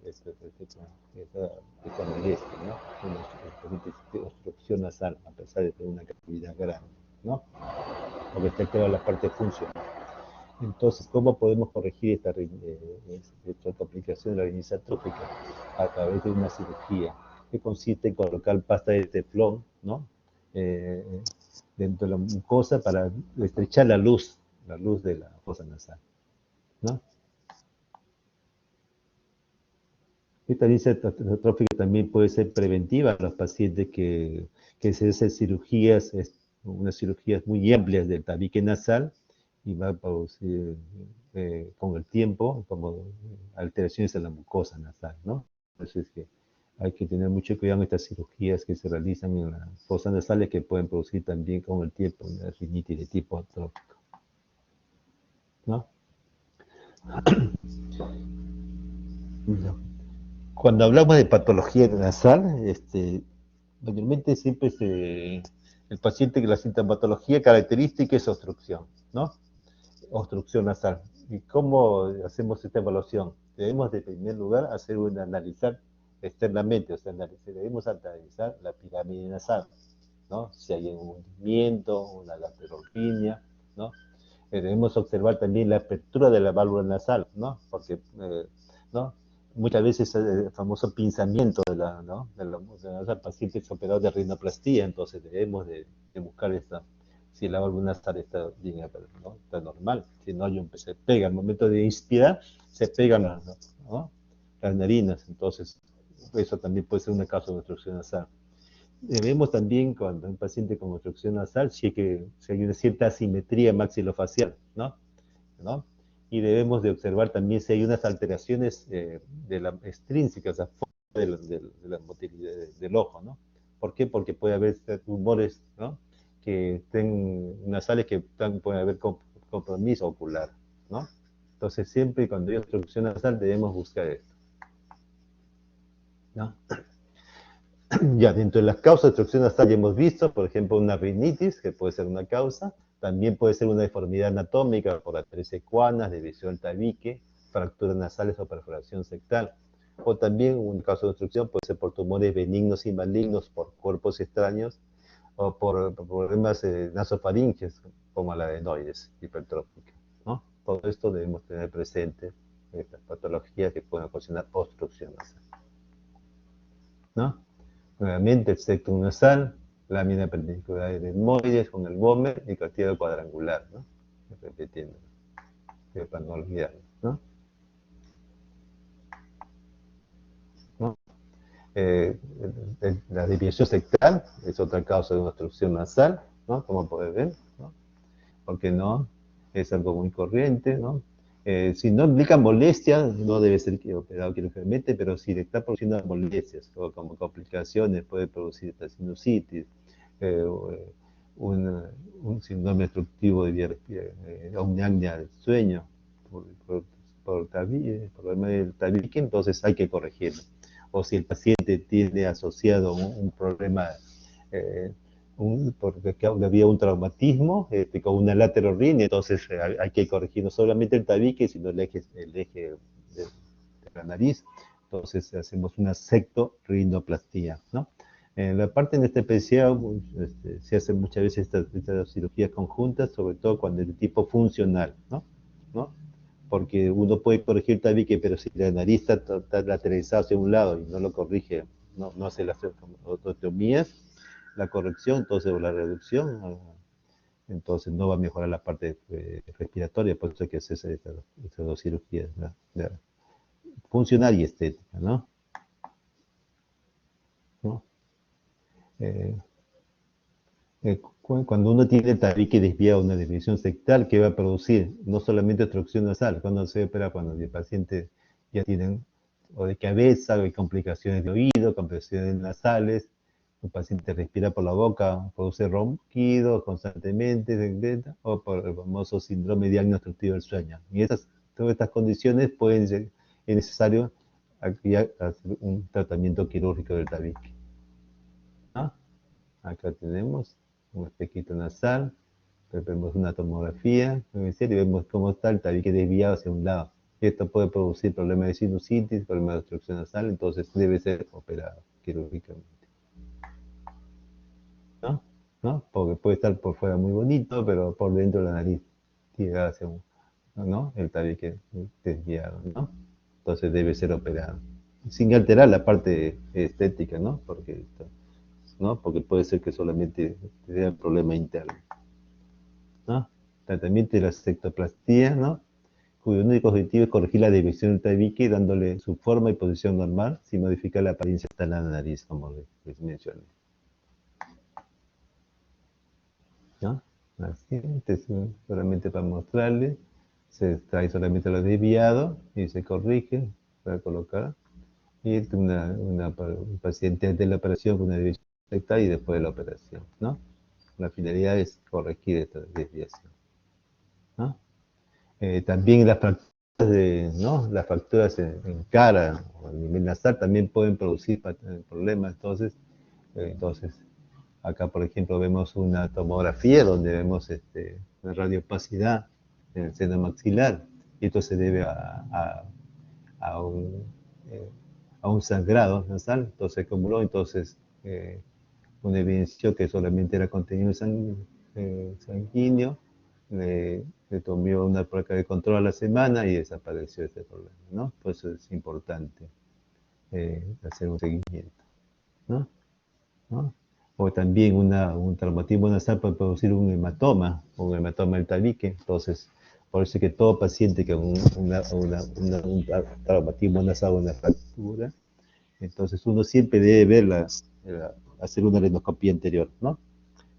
molestia, ¿no? Una obstrucción nasal, a pesar de tener una cavidad grande, ¿no? Porque está activa la parte funcional. Entonces, ¿cómo podemos corregir esta complicación de la rinitis atrófica? A través de una cirugía, que consiste en colocar pasta de teflón, ¿no? Eh, dentro de la mucosa para estrechar la luz de la fosa nasal, ¿no? Esta rinitis atrófica también puede ser preventiva a los pacientes que se hacen cirugías, unas cirugías muy amplias del tabique nasal y va a producir con el tiempo como alteraciones en la mucosa nasal, ¿no? Entonces es que hay que tener mucho cuidado en estas cirugías que se realizan en las fosas nasales que pueden producir también con el tiempo una rinitis de tipo atrófico, ¿no? Cuando hablamos de patología nasal, mayormente siempre el paciente que la sintomatología característica es obstrucción, ¿no? Obstrucción nasal. ¿Y cómo hacemos esta evaluación? Debemos, de primer lugar, analizar externamente, o sea, debemos analizar la pirámide nasal, ¿no? Si hay un hundimiento, una lateralpinia, ¿no? Debemos observar también la apertura de la válvula nasal, ¿no? Porque, ¿no? Muchas veces el famoso pinzamiento ¿no? del paciente es operado de rinoplastía, entonces debemos de buscar si la válvula nasal está bien, ¿no? Está normal, si no se pega, al momento de inspirar, se pegan ¿no? Las narinas, entonces eso también puede ser una causa de obstrucción nasal. Vemos también cuando un paciente con obstrucción nasal si hay una cierta asimetría maxilofacial, ¿no? Y debemos de observar también si hay unas alteraciones extrínsecas afuera de la motilidad del ojo, ¿no? ¿Por qué? Porque puede haber tumores, ¿no? Que estén nasales que puede haber compromiso ocular, ¿no? Entonces siempre cuando hay obstrucción nasal debemos buscar esto, ¿no? Ya, dentro de las causas de obstrucción nasal ya hemos visto, por ejemplo, una rinitis, que puede ser una causa, también puede ser una deformidad anatómica por atresia equana, desviación del tabique, fracturas nasales o perforación septal. O también un caso de obstrucción puede ser por tumores benignos y malignos, por cuerpos extraños, o por problemas nasofaringes, como la adenoides hipertrófica, ¿no? Todo esto debemos tener presente, estas patologías que pueden ocasionar obstrucción nasal, ¿no? Nuevamente el septum nasal, lámina perpendicular de etmoides con el vómer y cartílago cuadrangular, ¿no? Repitiendo, para no olvidarlo, ¿no? ¿No? Eh, la desviación septal es otra causa de una obstrucción nasal, ¿no? Como pueden ver, ¿no? Porque no, es algo muy corriente, ¿no? Si no implica molestia, no debe ser operado quirúrgicamente, pero si le está produciendo molestias o como complicaciones, puede producir esta sinusitis, eh, un, un síndrome obstructivo de vía respiratoria, una apnea del sueño, por problema del tabique, entonces hay que corregirlo. O si el paciente tiene asociado un problema eh, porque había un traumatismo con una laterorrhea, entonces hay que corregir no solamente el tabique, sino el eje de la nariz. Entonces hacemos una sectorrinoplastía, ¿no? En la parte anestesiada se hacen muchas veces estas cirugías conjuntas, sobre todo cuando es de tipo funcional, ¿no? ¿No? Porque uno puede corregir el tabique, pero si la nariz está lateralizada hacia un lado y no lo corrige, no hace las osteotomías, la corrección, entonces, o la reducción, entonces no va a mejorar la parte respiratoria, por eso hay que hacer esas dos cirugías, ¿no? Funcional y estética, ¿no? ¿No? Eh, cuando uno tiene tabique desviado, una desviación septal, ¿qué va a producir? No solamente obstrucción nasal, cuando se opera, cuando el paciente ya tiene o de cabeza, hay complicaciones de oído, complicaciones nasales, un paciente respira por la boca, produce ronquidos constantemente, etc., o por el famoso síndrome de apnea obstructiva del sueño. Y todas estas condiciones es necesario hacer un tratamiento quirúrgico del tabique. ¿No? Acá tenemos un espejito nasal, vemos una tomografía, y vemos cómo está el tabique desviado hacia un lado. Esto puede producir problemas de sinusitis, problemas de obstrucción nasal, entonces debe ser operado quirúrgicamente. ¿No? ¿No? Porque puede estar por fuera muy bonito, pero por dentro la nariz tira hacia ¿no? El tabique desviado, ¿no? Entonces debe ser operado. Sin alterar la parte estética, ¿no? Porque puede ser que solamente sea un problema interno, ¿no? Tratamiento de la sextoplastía, ¿no? Cuyo único objetivo es corregir la desviación del tabique dándole su forma y posición normal sin modificar la apariencia externa de la nariz, como les mencioné. ¿No? Así, este solamente para mostrarles, se extrae solamente lo desviado y se corrige para colocar. Y un paciente antes de la operación con una desviación recta y después de la operación, ¿no? La finalidad es corregir esta desviación, ¿no? También las fracturas, ¿no? Las fracturas en cara o a nivel nasal también pueden producir problemas, entonces acá, por ejemplo, vemos una tomografía donde vemos una radiopacidad en el seno maxilar, y esto se debe a un, eh, a un sangrado nasal, entonces se acumuló, una evidenció que solamente era contenido sanguíneo, le tomó una placa de control a la semana y desapareció este problema, ¿no? Por eso es importante hacer un seguimiento, ¿no? ¿No? O también un traumatismo nasal puede producir un hematoma del tabique. Entonces, por eso es que todo paciente con un traumatismo nasal o una fractura, entonces uno siempre debe hacer una rinoscopía anterior, ¿no?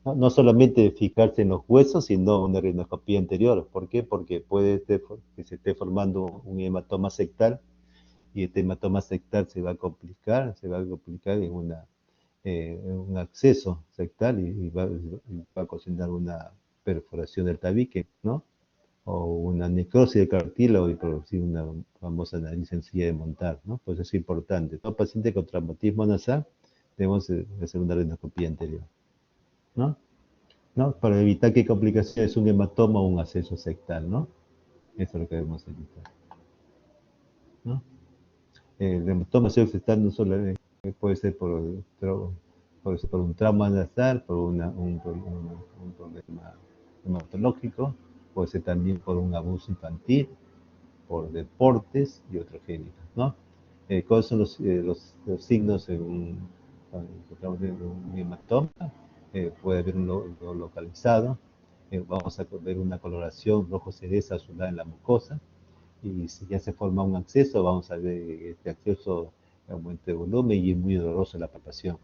No solamente fijarse en los huesos, sino una rinoscopía anterior. ¿Por qué? Porque puede que se esté formando un hematoma sectal, y este hematoma sectal se va a complicar en un acceso sectal y va a ocasionar una perforación del tabique, ¿no? O una necrosis del cartílago y producir una famosa nariz sencilla de montar, ¿no? Pues es importante. Todo paciente con traumatismo nasal debemos hacer una rinoscopía anterior, ¿no? ¿No? Para evitar que complicaciones un hematoma o un acceso sectal, ¿no? Eso es lo que debemos evitar, ¿no? El hematoma sectal no solo puede ser puede ser por un trauma nasal, por un problema hematológico, puede ser también por un abuso infantil, por deportes y otros géneros, ¿no? ¿Cuáles son los signos cuando encontramos un hematoma? Puede haber un localizado, vamos a ver una coloración rojo cereza azulada en la mucosa, y si ya se forma un acceso, vamos a ver este acceso aumento de volumen y es muy doloroso la palpación.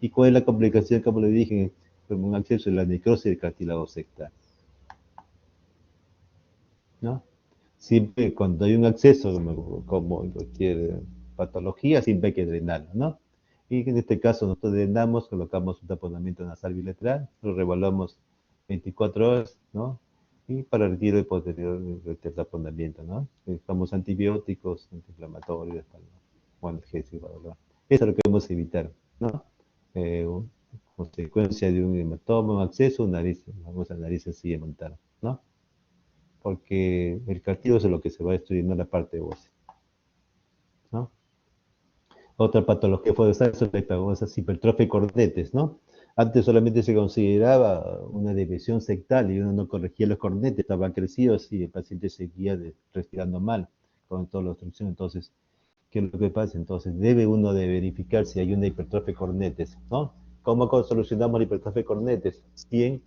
¿Y cuál es la complicación? Como le dije, como un acceso en la necrosis del cartílago sectal, ¿no? Siempre cuando hay un acceso, como en cualquier patología, siempre hay que drenarlo, ¿no? Y en este caso nosotros drenamos, colocamos un taponamiento nasal bilateral, lo revaluamos 24 horas, ¿no? Y para retiro de posterior del taponamiento, ¿no? Usamos antibióticos, antiinflamatorios, o analgésicos, ¿verdad? Eso es lo que debemos evitar, ¿no? Consecuencia de un hematoma, un acceso, vamos a nariz sencilla montar, ¿no? Porque el cartílago es lo que se va destruyendo la parte ósea, ¿no? Otra patología puede ser la famosa hipertrofia de cornetes, ¿no? Antes solamente se consideraba una desviación sectal y uno no corregía los cornetes, estaban crecidos y el paciente seguía respirando mal con toda la obstrucción. Entonces, ¿qué es lo que pasa? Entonces, debe uno de verificar si hay una hipertrofia de cornetes, ¿no? ¿Cómo solucionamos la hipertrofia de cornetes? Bien,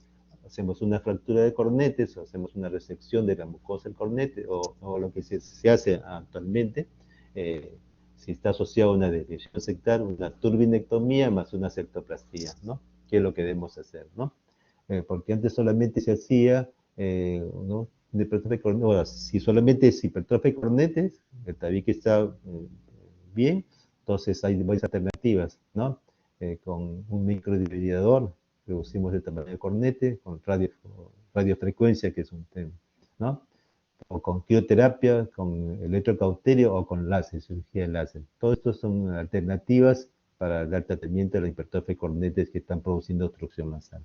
hacemos una fractura de cornetes, o hacemos una resección de la mucosa del cornete, o lo que se hace actualmente, eh, si está asociado a una desviación sectal, una turbinectomía más una septoplastía, ¿no? ¿Qué es lo que debemos hacer, ¿no? Porque antes solamente se hacía, ¿no? De hipertrofia de cornetes, si solamente es hipertrofia de cornetes, el tabique está bien. Entonces hay varias alternativas, ¿no? Con un microdivididor, reducimos el tamaño del cornete, con radiofrecuencia, que es un tema, ¿no? O con crioterapia, con electrocauterio o con láser, cirugía de láser. Todo esto son alternativas para dar tratamiento a la hipertrofia de cornetes que están produciendo obstrucción nasal.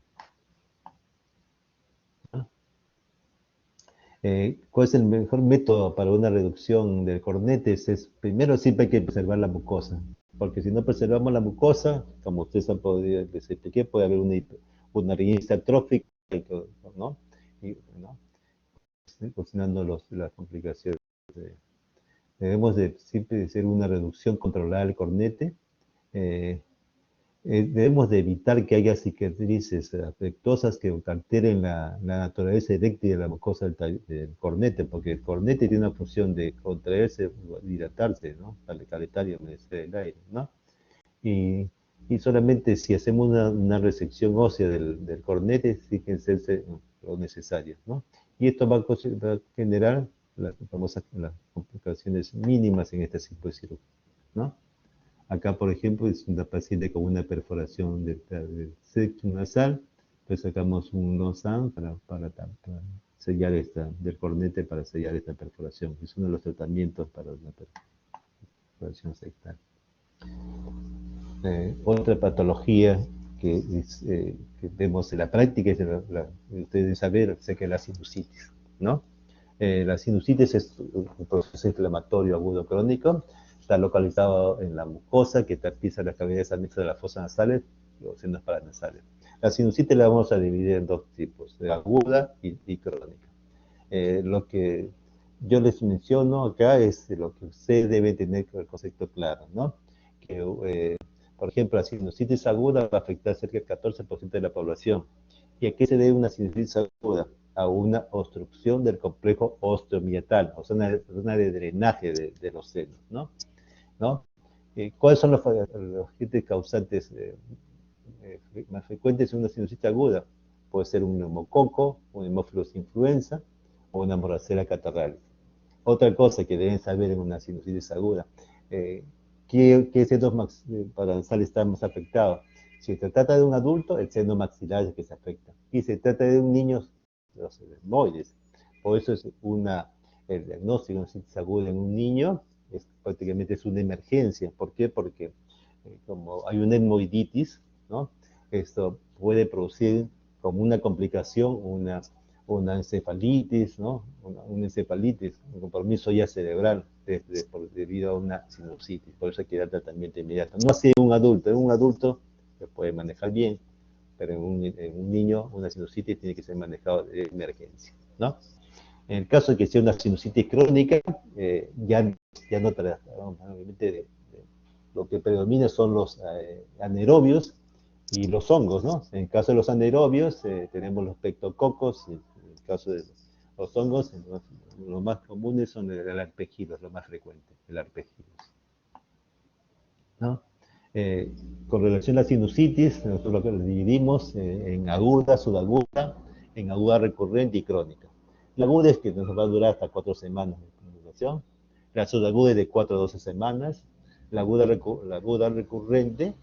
¿Cuál es el mejor método para una reducción de cornetes? Primero siempre hay que preservar la mucosa, porque si no preservamos la mucosa, como ustedes han podido, les expliqué, puede haber una rinitis atrófica, ¿no? ¿no? Ocasionando las complicaciones. Debemos de siempre hacer una reducción controlada del cornete. Debemos de evitar que haya cicatrices afectuosas que alteren la naturaleza eréctil de la mucosa del cornete, porque el cornete tiene una función de contraerse, dilatarse, ¿no? Para calentar y humedecer el aire, ¿no? Y solamente si hacemos una resección ósea del cornete, sí que hacerse lo necesario, ¿no? Y esto va a generar las complicaciones mínimas en este tipo de cirugía, ¿no? Acá, por ejemplo, es una paciente con una perforación del septum nasal, pues sacamos un Lozan para sellar del cornete para sellar esta perforación. Es uno de los tratamientos para una perforación sectal. Otra patología que vemos en la práctica es ustedes saben, sé que es la sinusitis, ¿no? La sinusitis es un proceso inflamatorio agudo crónico, está localizado en la mucosa que tapiza las cavidades anexas de las fosas nasales y los senos paranasales. La sinusitis la vamos a dividir en dos tipos, aguda y crónica. Lo que yo les menciono acá es lo que ustedes deben tener el concepto claro, ¿no? Que, por ejemplo, la sinusitis aguda va a afectar cerca del 14% de la población. ¿Y a qué se debe una sinusitis aguda? A una obstrucción del complejo osteomietal, o sea, una zona de drenaje de los senos, ¿no? ¿Cuáles son los agentes causantes más frecuentes en una sinusitis aguda? Puede ser un neumococo, un hemófilos influenza o una morracera catarral. Otra cosa que deben saber en una sinusitis aguda, ¿qué senos paranasales están más afectados? Si se trata de un adulto, el seno maxilar es el que se afecta. Y si se trata de un niño, los etmoides. Por eso es el diagnóstico de una sinusitis aguda en un niño prácticamente es una emergencia. ¿Por qué? Porque como hay una etmoiditis, ¿no? Esto puede producir como una complicación una encefalitis, ¿no? Una encefalitis, un compromiso ya cerebral debido a una sinusitis. Por eso hay que dar tratamiento inmediato. No así en un adulto se puede manejar bien, pero en un niño una sinusitis tiene que ser manejado de emergencia, ¿no? En el caso de que sea una sinusitis crónica, ya no obviamente lo que predomina son los anaerobios y los hongos, ¿no? En el caso de los anaerobios, tenemos los pectococos, y en el caso de los hongos, los más comunes son el arpegilos, lo más frecuente, el arpegilos, ¿no? Con relación a la sinusitis, nosotros lo dividimos en aguda, subaguda, en aguda recurrente y crónica. La aguda es que nos va a durar hasta 4 semanas de duración, la subaguda es de 4 a 12 semanas, la aguda recurrente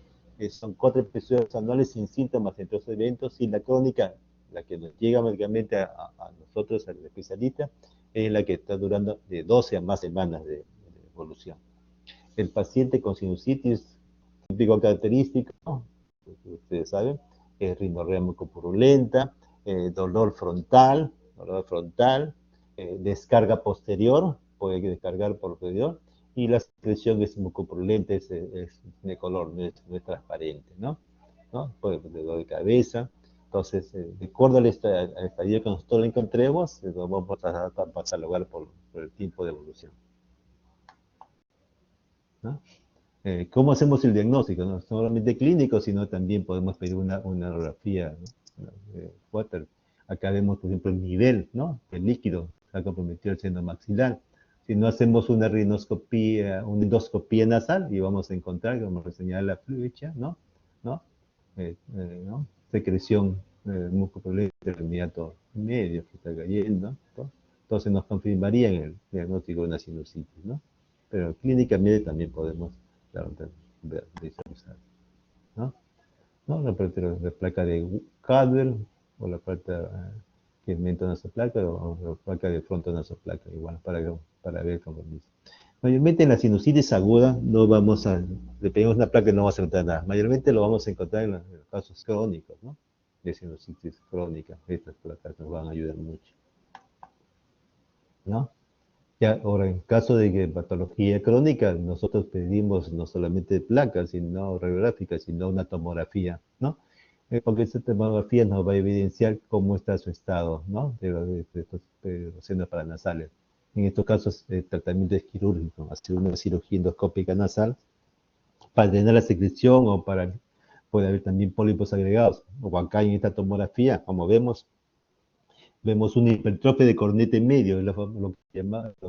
son 4 episodios anuales sin síntomas entre los eventos, y la crónica, la que nos llega médicamente a nosotros, al especialista, es la que está durando de 12 a más semanas de evolución. El paciente con sinusitis, típico característico, ¿no? Ustedes saben, es rinorrea mucopurulenta, dolor frontal, descarga posterior, puede descargar por posterior, y la secreción es mucopurulenta, es de color, no es transparente, ¿no? Puede ser dolor de cabeza. Entonces, de acuerdo al estadio que nosotros lo encontremos, lo vamos a catalogar por el tiempo de evolución, ¿no? ¿Cómo hacemos el diagnóstico? No solamente clínico, sino también podemos pedir una radiografía, ¿no? Water. Acá vemos, por ejemplo, el nivel, ¿no? El líquido está comprometido el seno maxilar. Si no hacemos una rinoscopía, una endoscopía nasal, y vamos a encontrar, vamos a señalar la flecha, ¿no? ¿No? Secreción mucopurulenta del inmediato medio que está cayendo, ¿no? Entonces nos confirmaría en el diagnóstico de una sinusitis, ¿no? pero clínicamente también podemos visualizar, ¿no? ¿No? La placa de Cadwell o la placa que es mentonasoplaca o la placa de frontonasoplaca, igual, para ver cómo dice. Mayormente en la sinusitis aguda no vamos a, le pedimos una placa y no vamos a encontrar nada. Mayormente lo vamos a encontrar en los casos crónicos, ¿no? De sinusitis crónica. Estas placas nos van a ayudar mucho, ¿no? Ya, ahora, en caso de que patología crónica, nosotros pedimos no solamente placas, sino radiográficas, sino una tomografía, ¿no? Porque esta tomografía nos va a evidenciar cómo está su estado, ¿no? De estos los senos paranasales. En estos casos, el tratamiento es quirúrgico, hacer una cirugía endoscópica nasal para drenar la secreción o puede haber también pólipos agregados. O acá en esta tomografía, como vemos una hipertrofia de cornete medio, lo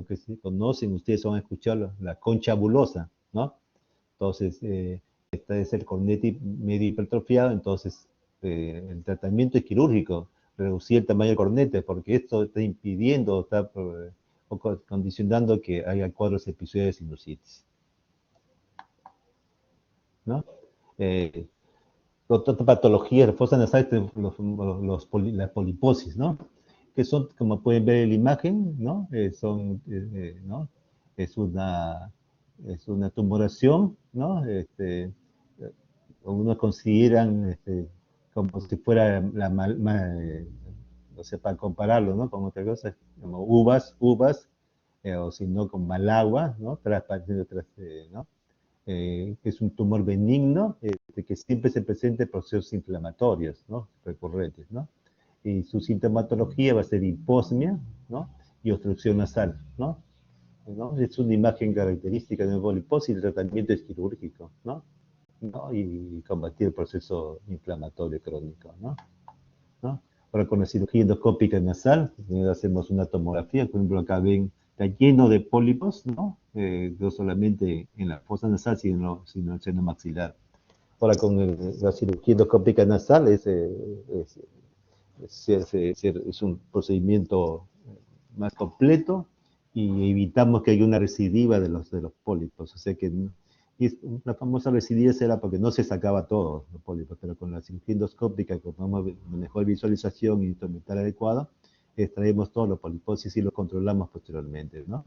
que se conocen, ustedes van a escuchar la concha bulosa, ¿no? Entonces, este es el cornete medio hipertrofiado, entonces el tratamiento es quirúrgico, reducir el tamaño del cornete, porque esto está impidiendo, está condicionando que haya cuadros episodios de sinusitis, ¿no? Otra patología de fosa nasal, la poliposis, ¿no? Que son, como pueden ver en la imagen, ¿no? ¿No? Es una, es una tumoración, ¿no? Algunos consideran como si fuera no sé, para compararlo, ¿no? Con otra cosa, como uvas, o si no, con malagua, ¿no? ¿no? Es un tumor benigno que siempre se presenta en procesos inflamatorios, ¿no? Recurrentes, ¿no? Y su sintomatología va a ser hiposmia, ¿no? Y obstrucción nasal, ¿no? ¿No? Es una imagen característica de una poliposis, el tratamiento es quirúrgico, ¿no? ¿No? Y combatir el proceso inflamatorio crónico, ¿no? ¿No? Ahora con la cirugía endoscópica nasal, hacemos una tomografía, por ejemplo acá ven, está lleno de pólipos, ¿no? No solamente en la fosa nasal, sino en el seno maxilar. Ahora con la cirugía endoscópica nasal es un procedimiento más completo y evitamos que haya una recidiva de los pólipos. O sea que y la famosa recidiva era porque no se sacaba todo los pólipos, pero con la cirugía endoscópica, con una mejor visualización y instrumental adecuado, extraemos todos los poliposis y los controlamos posteriormente, ¿no?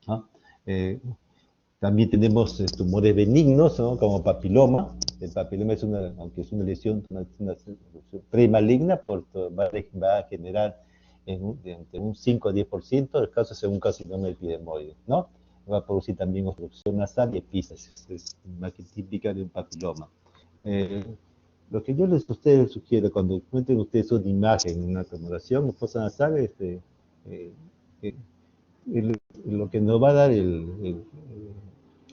¿No? También tenemos tumores benignos, ¿no? Como papiloma. El papiloma es aunque es una lesión, una lesión premaligna, va a generar entre un 5 a 10% del caso según carcinoma epidermoide, ¿no? Va a producir también obstrucción nasal y epístasis, es una imagen típica de un papiloma. Eh, lo que yo ustedes sugiero, cuando encuentren ustedes una imagen, una tomografión, fosa nasal, eh, eh, lo que nos va a dar el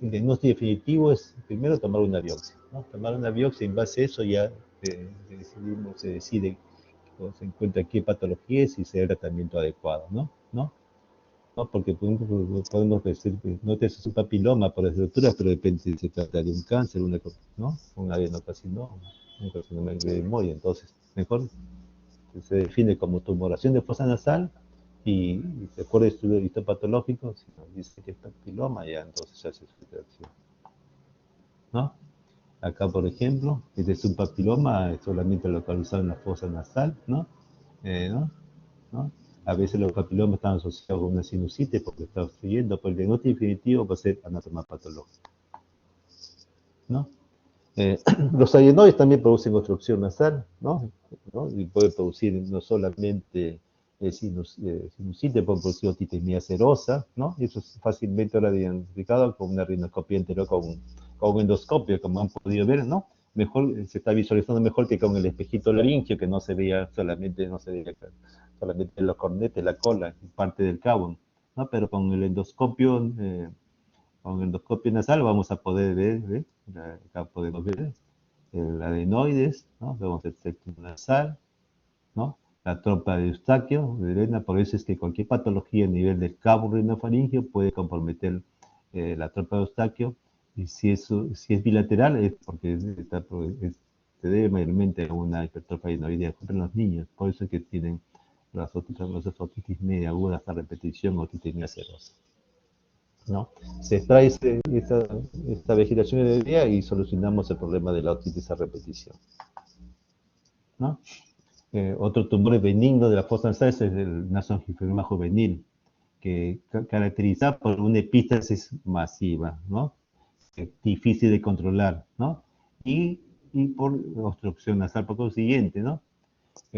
diagnóstico definitivo es primero tomar una biopsia, ¿no? Tomar una biopsia y en base a eso ya se decide o se encuentra qué patología es y se da el tratamiento adecuado, ¿no? ¿No? ¿No? Porque podemos decir que no es un papiloma por la estructura, pero depende si se trata de un cáncer, ¿no? Un adenocarcinoma, un carcinoma de entonces mejor se define como tumoración de fosa nasal y de acuerdo al estudio histopatológico, si nos dice que es papiloma, ya entonces se hace su detección, ¿no? Acá, por ejemplo, este es un papiloma solamente localizado en la fosa nasal, ¿no? ¿No? ¿No? A veces los papilomas están asociados con una sinusitis porque está obstruyendo, pero el diagnóstico definitivo va a ser anatomopatológico, ¿no? Los adenoides también producen obstrucción nasal, ¿no? ¿No? Y puede producir no solamente sinusitis, puede producir otitemia serosa, ¿no? Y eso es fácilmente ahora identificado con una rinoscopía entera con un endoscopio, como han podido ver, ¿no? Mejor, se está visualizando mejor que con el espejito laringio, que no se veía solamente los cornetes, la cola, parte del cabo, ¿no? Pero con el endoscopio nasal vamos a poder ver, ¿eh? Acá podemos ver el adenoides, ¿no? Vemos el septum nasal, ¿no? La trompa de Eustaquio, de Elena, por eso es que cualquier patología a nivel del cabo rinofaringeo puede comprometer la trompa de Eustaquio, y si es bilateral es porque se debe mayormente a una hipertrofia adenoidea en los niños, por eso es que tienen las otitis media aguda hasta repetición, otitis media serosa, ¿no? Se extrae esta vegetación de día y solucionamos el problema de la otitis a repetición, ¿no? Otro tumor benigno de la fosa nasal es el nasoangiosperma juvenil, que caracteriza por una epístasis masiva, ¿no? Difícil de controlar, ¿no? Y por obstrucción nasal, por consiguiente, ¿no?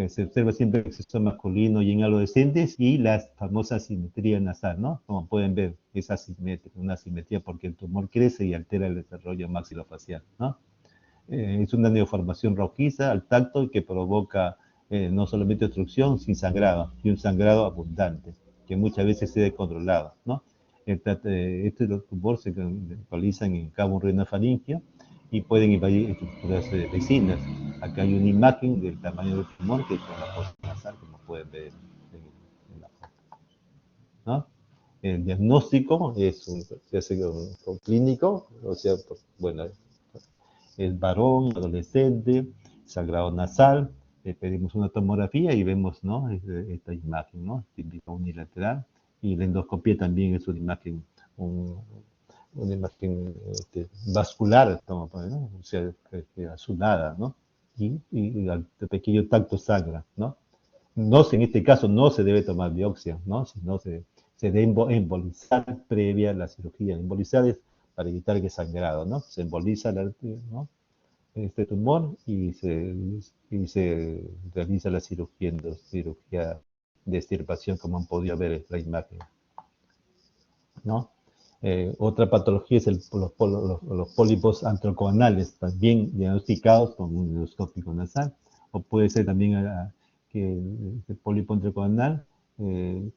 Se observa siempre el sexo masculino y en adolescentes y la famosa asimetría nasal, ¿no? Como pueden ver, es asimétrica, una asimetría porque el tumor crece y altera el desarrollo maxilofacial, ¿no? Es una neoformación rojiza al tacto y que provoca no solamente obstrucción, sino sangrado, y un sangrado abundante, que muchas veces se descontrolado, ¿no? Estos tumores se localizan en cabo renal-faríngeo y pueden invadir estructuras vecinas. Acá hay una imagen del tamaño del tumor que está en la fosa nasal, como pueden ver en la foto, ¿no? El diagnóstico se hace con clínico, o sea, bueno, es varón, adolescente, sangrado nasal, pedimos una tomografía y vemos, ¿no? Esta imagen, ¿no? Típica unilateral. Y la endoscopía también es una imagen, una imagen vascular, ¿no? O sea, azulada, ¿no? Y al pequeño tacto sangra, ¿no? No, en este caso no se debe tomar biopsia, ¿no? Sino se debe embolizar previa a la cirugía. Embolizar es para evitar que sangrado, ¿no? Se emboliza ¿no? Este tumor y se realiza la cirugía de extirpación, como han podido ver en la imagen, ¿no? Otra patología es los pólipos antrocoanales, también diagnosticados con un endoscópico nasal, o puede ser también que el pólipo antrocoanal,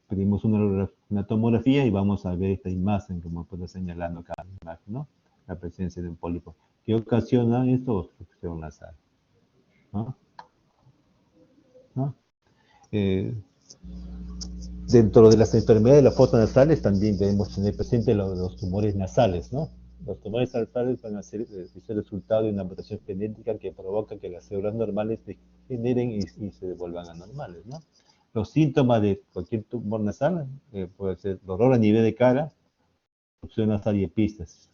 pedimos una tomografía y vamos a ver esta imagen, como puede señalando acá la imagen, ¿no? La presencia de un pólipo. ¿Qué ocasiona esto? Obstrucción nasal, ¿no? ¿No? Eh, Dentro de las enfermedades de las fosas nasales también debemos tener presente los tumores nasales, ¿no? Los tumores nasales van a ser el resultado de una mutación genética que provoca que las células normales se generen y se devuelvan anormales, ¿no? Los síntomas de cualquier tumor nasal puede ser dolor a nivel de cara, obstrucción nasal y epístasis.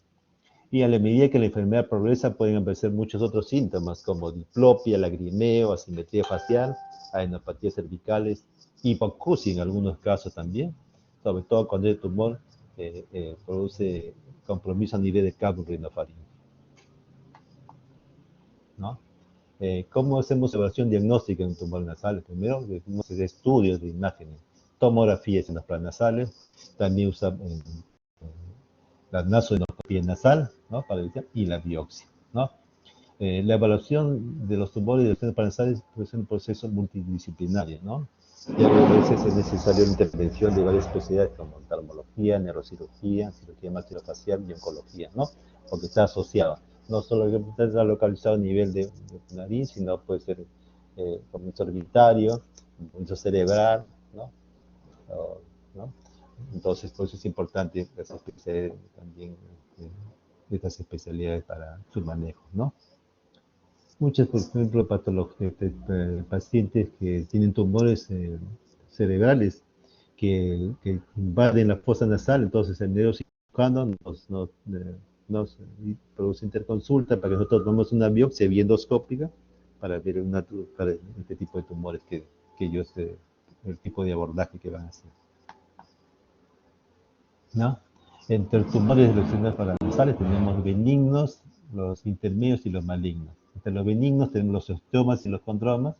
Y a la medida que la enfermedad progresa pueden aparecer muchos otros síntomas como diplopia, lagrimeo, asimetría facial, adenopatías cervicales, hipoacusia en algunos casos también, sobre todo cuando el tumor produce compromiso a nivel de cabo rinofaríngeo, ¿no? ¿Cómo hacemos evaluación diagnóstica en un tumor nasal? Primero, hacemos estudios de imágenes, tomografías en las paranasales, también usamos la nasoendoscopía nasal, ¿no? Para evitar, y la biopsia, ¿no? La evaluación de los tumores de los paranasales puede ser un proceso multidisciplinario, ¿no? Y a veces es necesaria la intervención de varias especialidades como oftalmología, neurocirugía, cirugía maxilofacial y oncología, ¿no? Porque está asociado. No solo está localizado a nivel de nariz, sino puede ser compromiso orbitario, compromiso cerebral, ¿no? ¿No? Entonces, por eso es importante también estas especialidades para su manejo, ¿no? Muchas, por ejemplo, patologías de pacientes que tienen tumores cerebrales que invaden la fosa nasal, entonces el neurocirujano nos produce interconsulta para que nosotros tomemos una biopsia endoscópica para ver para este tipo de tumores que ellos, el tipo de abordaje que van a hacer, ¿no? Entre los tumores de los senos paranasales tenemos benignos, los intermedios y los malignos. Entre los benignos tenemos los osteomas y los condromas,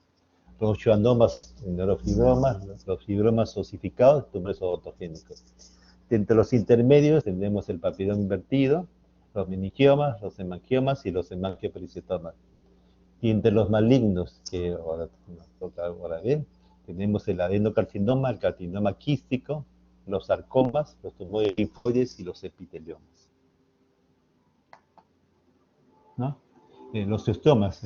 los schwannomas y neurofibromas, los fibromas osificados, tumores odontogénicos. Entre los intermedios tenemos el papiloma invertido, los meningiomas, los hemangiomas y los hemangiopericytomas. Y entre los malignos, que ahora nos toca ahora ver, tenemos el adenocarcinoma, el carcinoma quístico, los sarcomas, los tumores linfoides y los epiteliomas, ¿no? Los osteomas,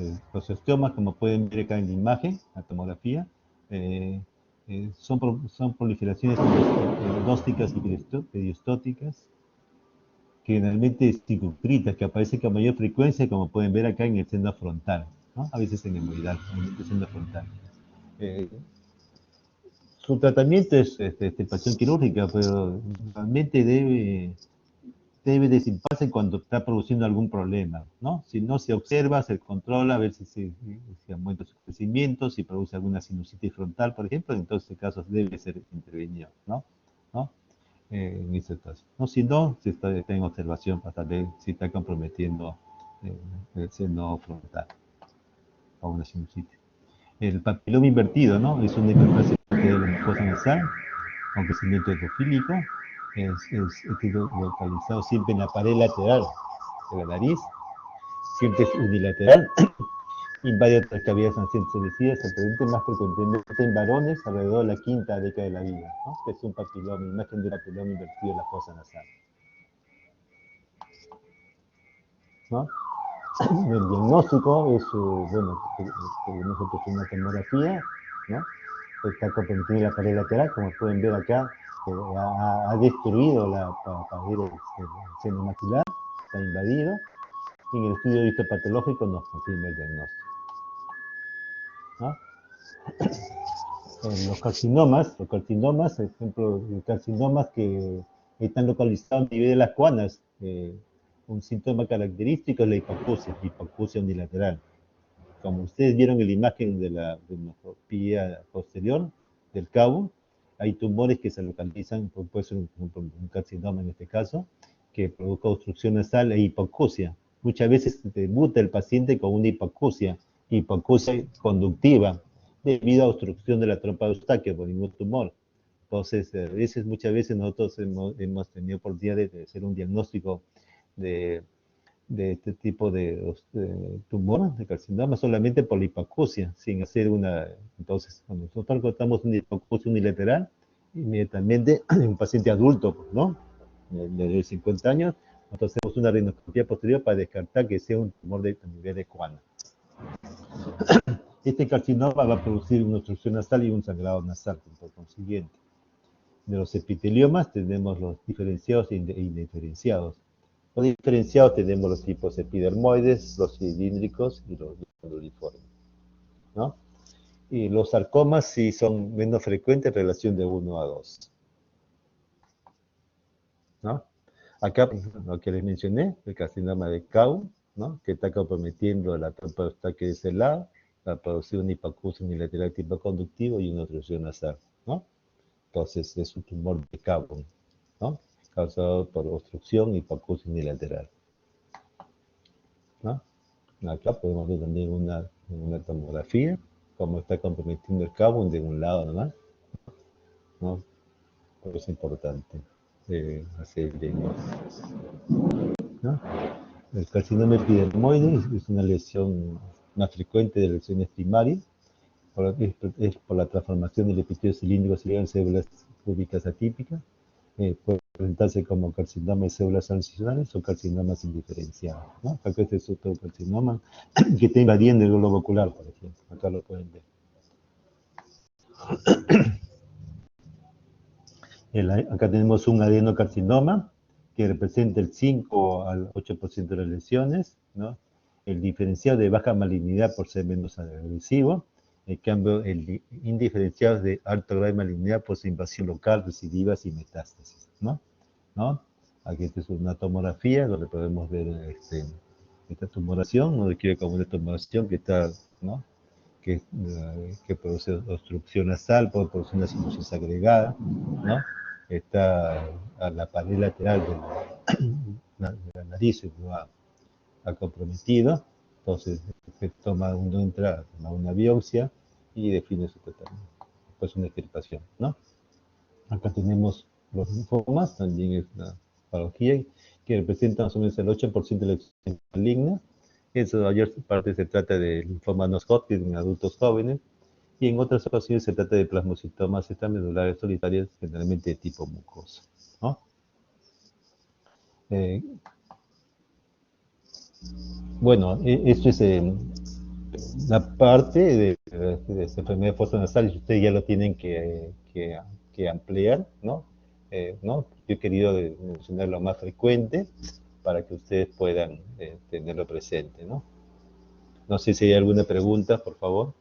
como pueden ver acá en la imagen, la tomografía, eh, son proliferaciones endósticas y periostóticas, generalmente circunscritas, que aparecen con mayor frecuencia, como pueden ver acá en el seno frontal, ¿no? A veces en el hemoidal, en el seno frontal. Eh, Su tratamiento es extirpación quirúrgica, pero realmente debe disiparse cuando está produciendo algún problema, ¿no? Si no se observa, se controla, a ver si aumenta su crecimiento, si produce alguna sinusitis frontal, por ejemplo, en todos estos casos debe ser intervenido, ¿no? ¿No? En ese caso. No, si no, está en observación para ver si está comprometiendo el seno frontal o una sinusitis. El papiloma invertido, ¿no? Es una hiperplasia de la mucosa nasal con crecimiento hidrofílico. Es localizado siempre en la pared lateral de la nariz. Siempre es unilateral. Invade otras cavidades nasales establecidas. Se presenta más frecuentemente en varones alrededor de la quinta década de la vida, ¿no? Que es un papiloma, imagen de un papiloma invertido en la fosa nasal, ¿no? El diagnóstico es, bueno, nosotros una tomografía, ¿no? Está comprometida la pared lateral, como pueden ver acá, ha destruido la pared del seno maxilar, está invadido, y en el estudio histopatológico nos confirma el diagnóstico, ¿no? Los carcinomas, por ejemplo, carcinomas que están localizados a nivel de las cuanas, un síntoma característico es la hipoacusia unilateral. Como ustedes vieron en la imagen de la endoscopía posterior del cabo, hay tumores que se localizan, puede ser un carcinoma en este caso, que provoca obstrucción nasal e hipoacusia. Muchas veces debuta el paciente con una hipoacusia conductiva, debido a obstrucción de la trompa de Eustaquio por ningún tumor. Entonces, muchas veces nosotros hemos tenido oportunidad de hacer un diagnóstico de este tipo de tumor, de carcinoma, solamente por la hipoacusia, sin hacer una... Entonces, cuando nosotros encontramos una hipoacusia unilateral, inmediatamente en un paciente adulto, ¿no? De 50 años, nosotros hacemos una rinoscopía posterior para descartar que sea un tumor de nivel de Coana. Este carcinoma va a producir una obstrucción nasal y un sangrado nasal, por consiguiente. De los epiteliomas tenemos los diferenciados e indiferenciados. Los diferenciados tenemos los tipos epidermoides, los cilíndricos y los uniformes, ¿no? Y los sarcomas sí son menos frecuentes en relación de 1 a 2, ¿no? Acá, lo que les mencioné, el carcinoma de Kaun, ¿no? Que está comprometiendo la trompa de Eustaquio de ese lado, va a producir una hipoacusia unilateral tipo conductivo y una obstrucción nasal, ¿no? Entonces es un tumor de Kaun, ¿no? Causado por obstrucción y hipoacusia unilateral, ¿no? Acá podemos ver también una tomografía, cómo está comprometiendo el cabo de un lado nomás, ¿no? Pero es importante hacer el diagnóstico, ¿no? El carcinoma epidermoide es una lesión más frecuente de lesiones primarias, es por la transformación del epitelio cilíndrico celular en células púbicas atípicas. Puede presentarse como carcinoma de células transicionales o carcinomas indiferenciados, ¿no? Acá este es otro carcinoma que está invadiendo el globo ocular, por ejemplo. Acá lo pueden ver. Acá tenemos un adenocarcinoma que representa el 5 al 8% de las lesiones, ¿no? El diferenciado de baja malignidad por ser menos agresivo. En cambio, el indiferenciado de alto grado de malignidad por su invasión local, recidivas y metástasis, ¿no? Aquí esta es una tomografía donde podemos ver esta tumoración, no requiere como una tumoración que está, ¿no? Que produce obstrucción nasal, puede producir una sinusitis agregada, ¿no? Está a la pared lateral de la nariz, ha comprometido, entonces se toma una biopsia y define su tratamiento, pues una extirpación, ¿no? Acá tenemos los linfomas, también es una patología que representa más o menos el 8% de la extensión maligna. En su mayor parte se trata de linfoma no-Hodgkin en adultos jóvenes, y en otras ocasiones se trata de plasmocitomas extramedulares solitarias, generalmente de tipo mucoso, ¿no? Bueno, esto es la parte de esta enfermedad de fosa nasal, y ustedes ya lo tienen que ampliar, ¿no? ¿No? Yo he querido mencionar lo más frecuente para que ustedes puedan tenerlo presente, ¿no? No sé si hay alguna pregunta, por favor.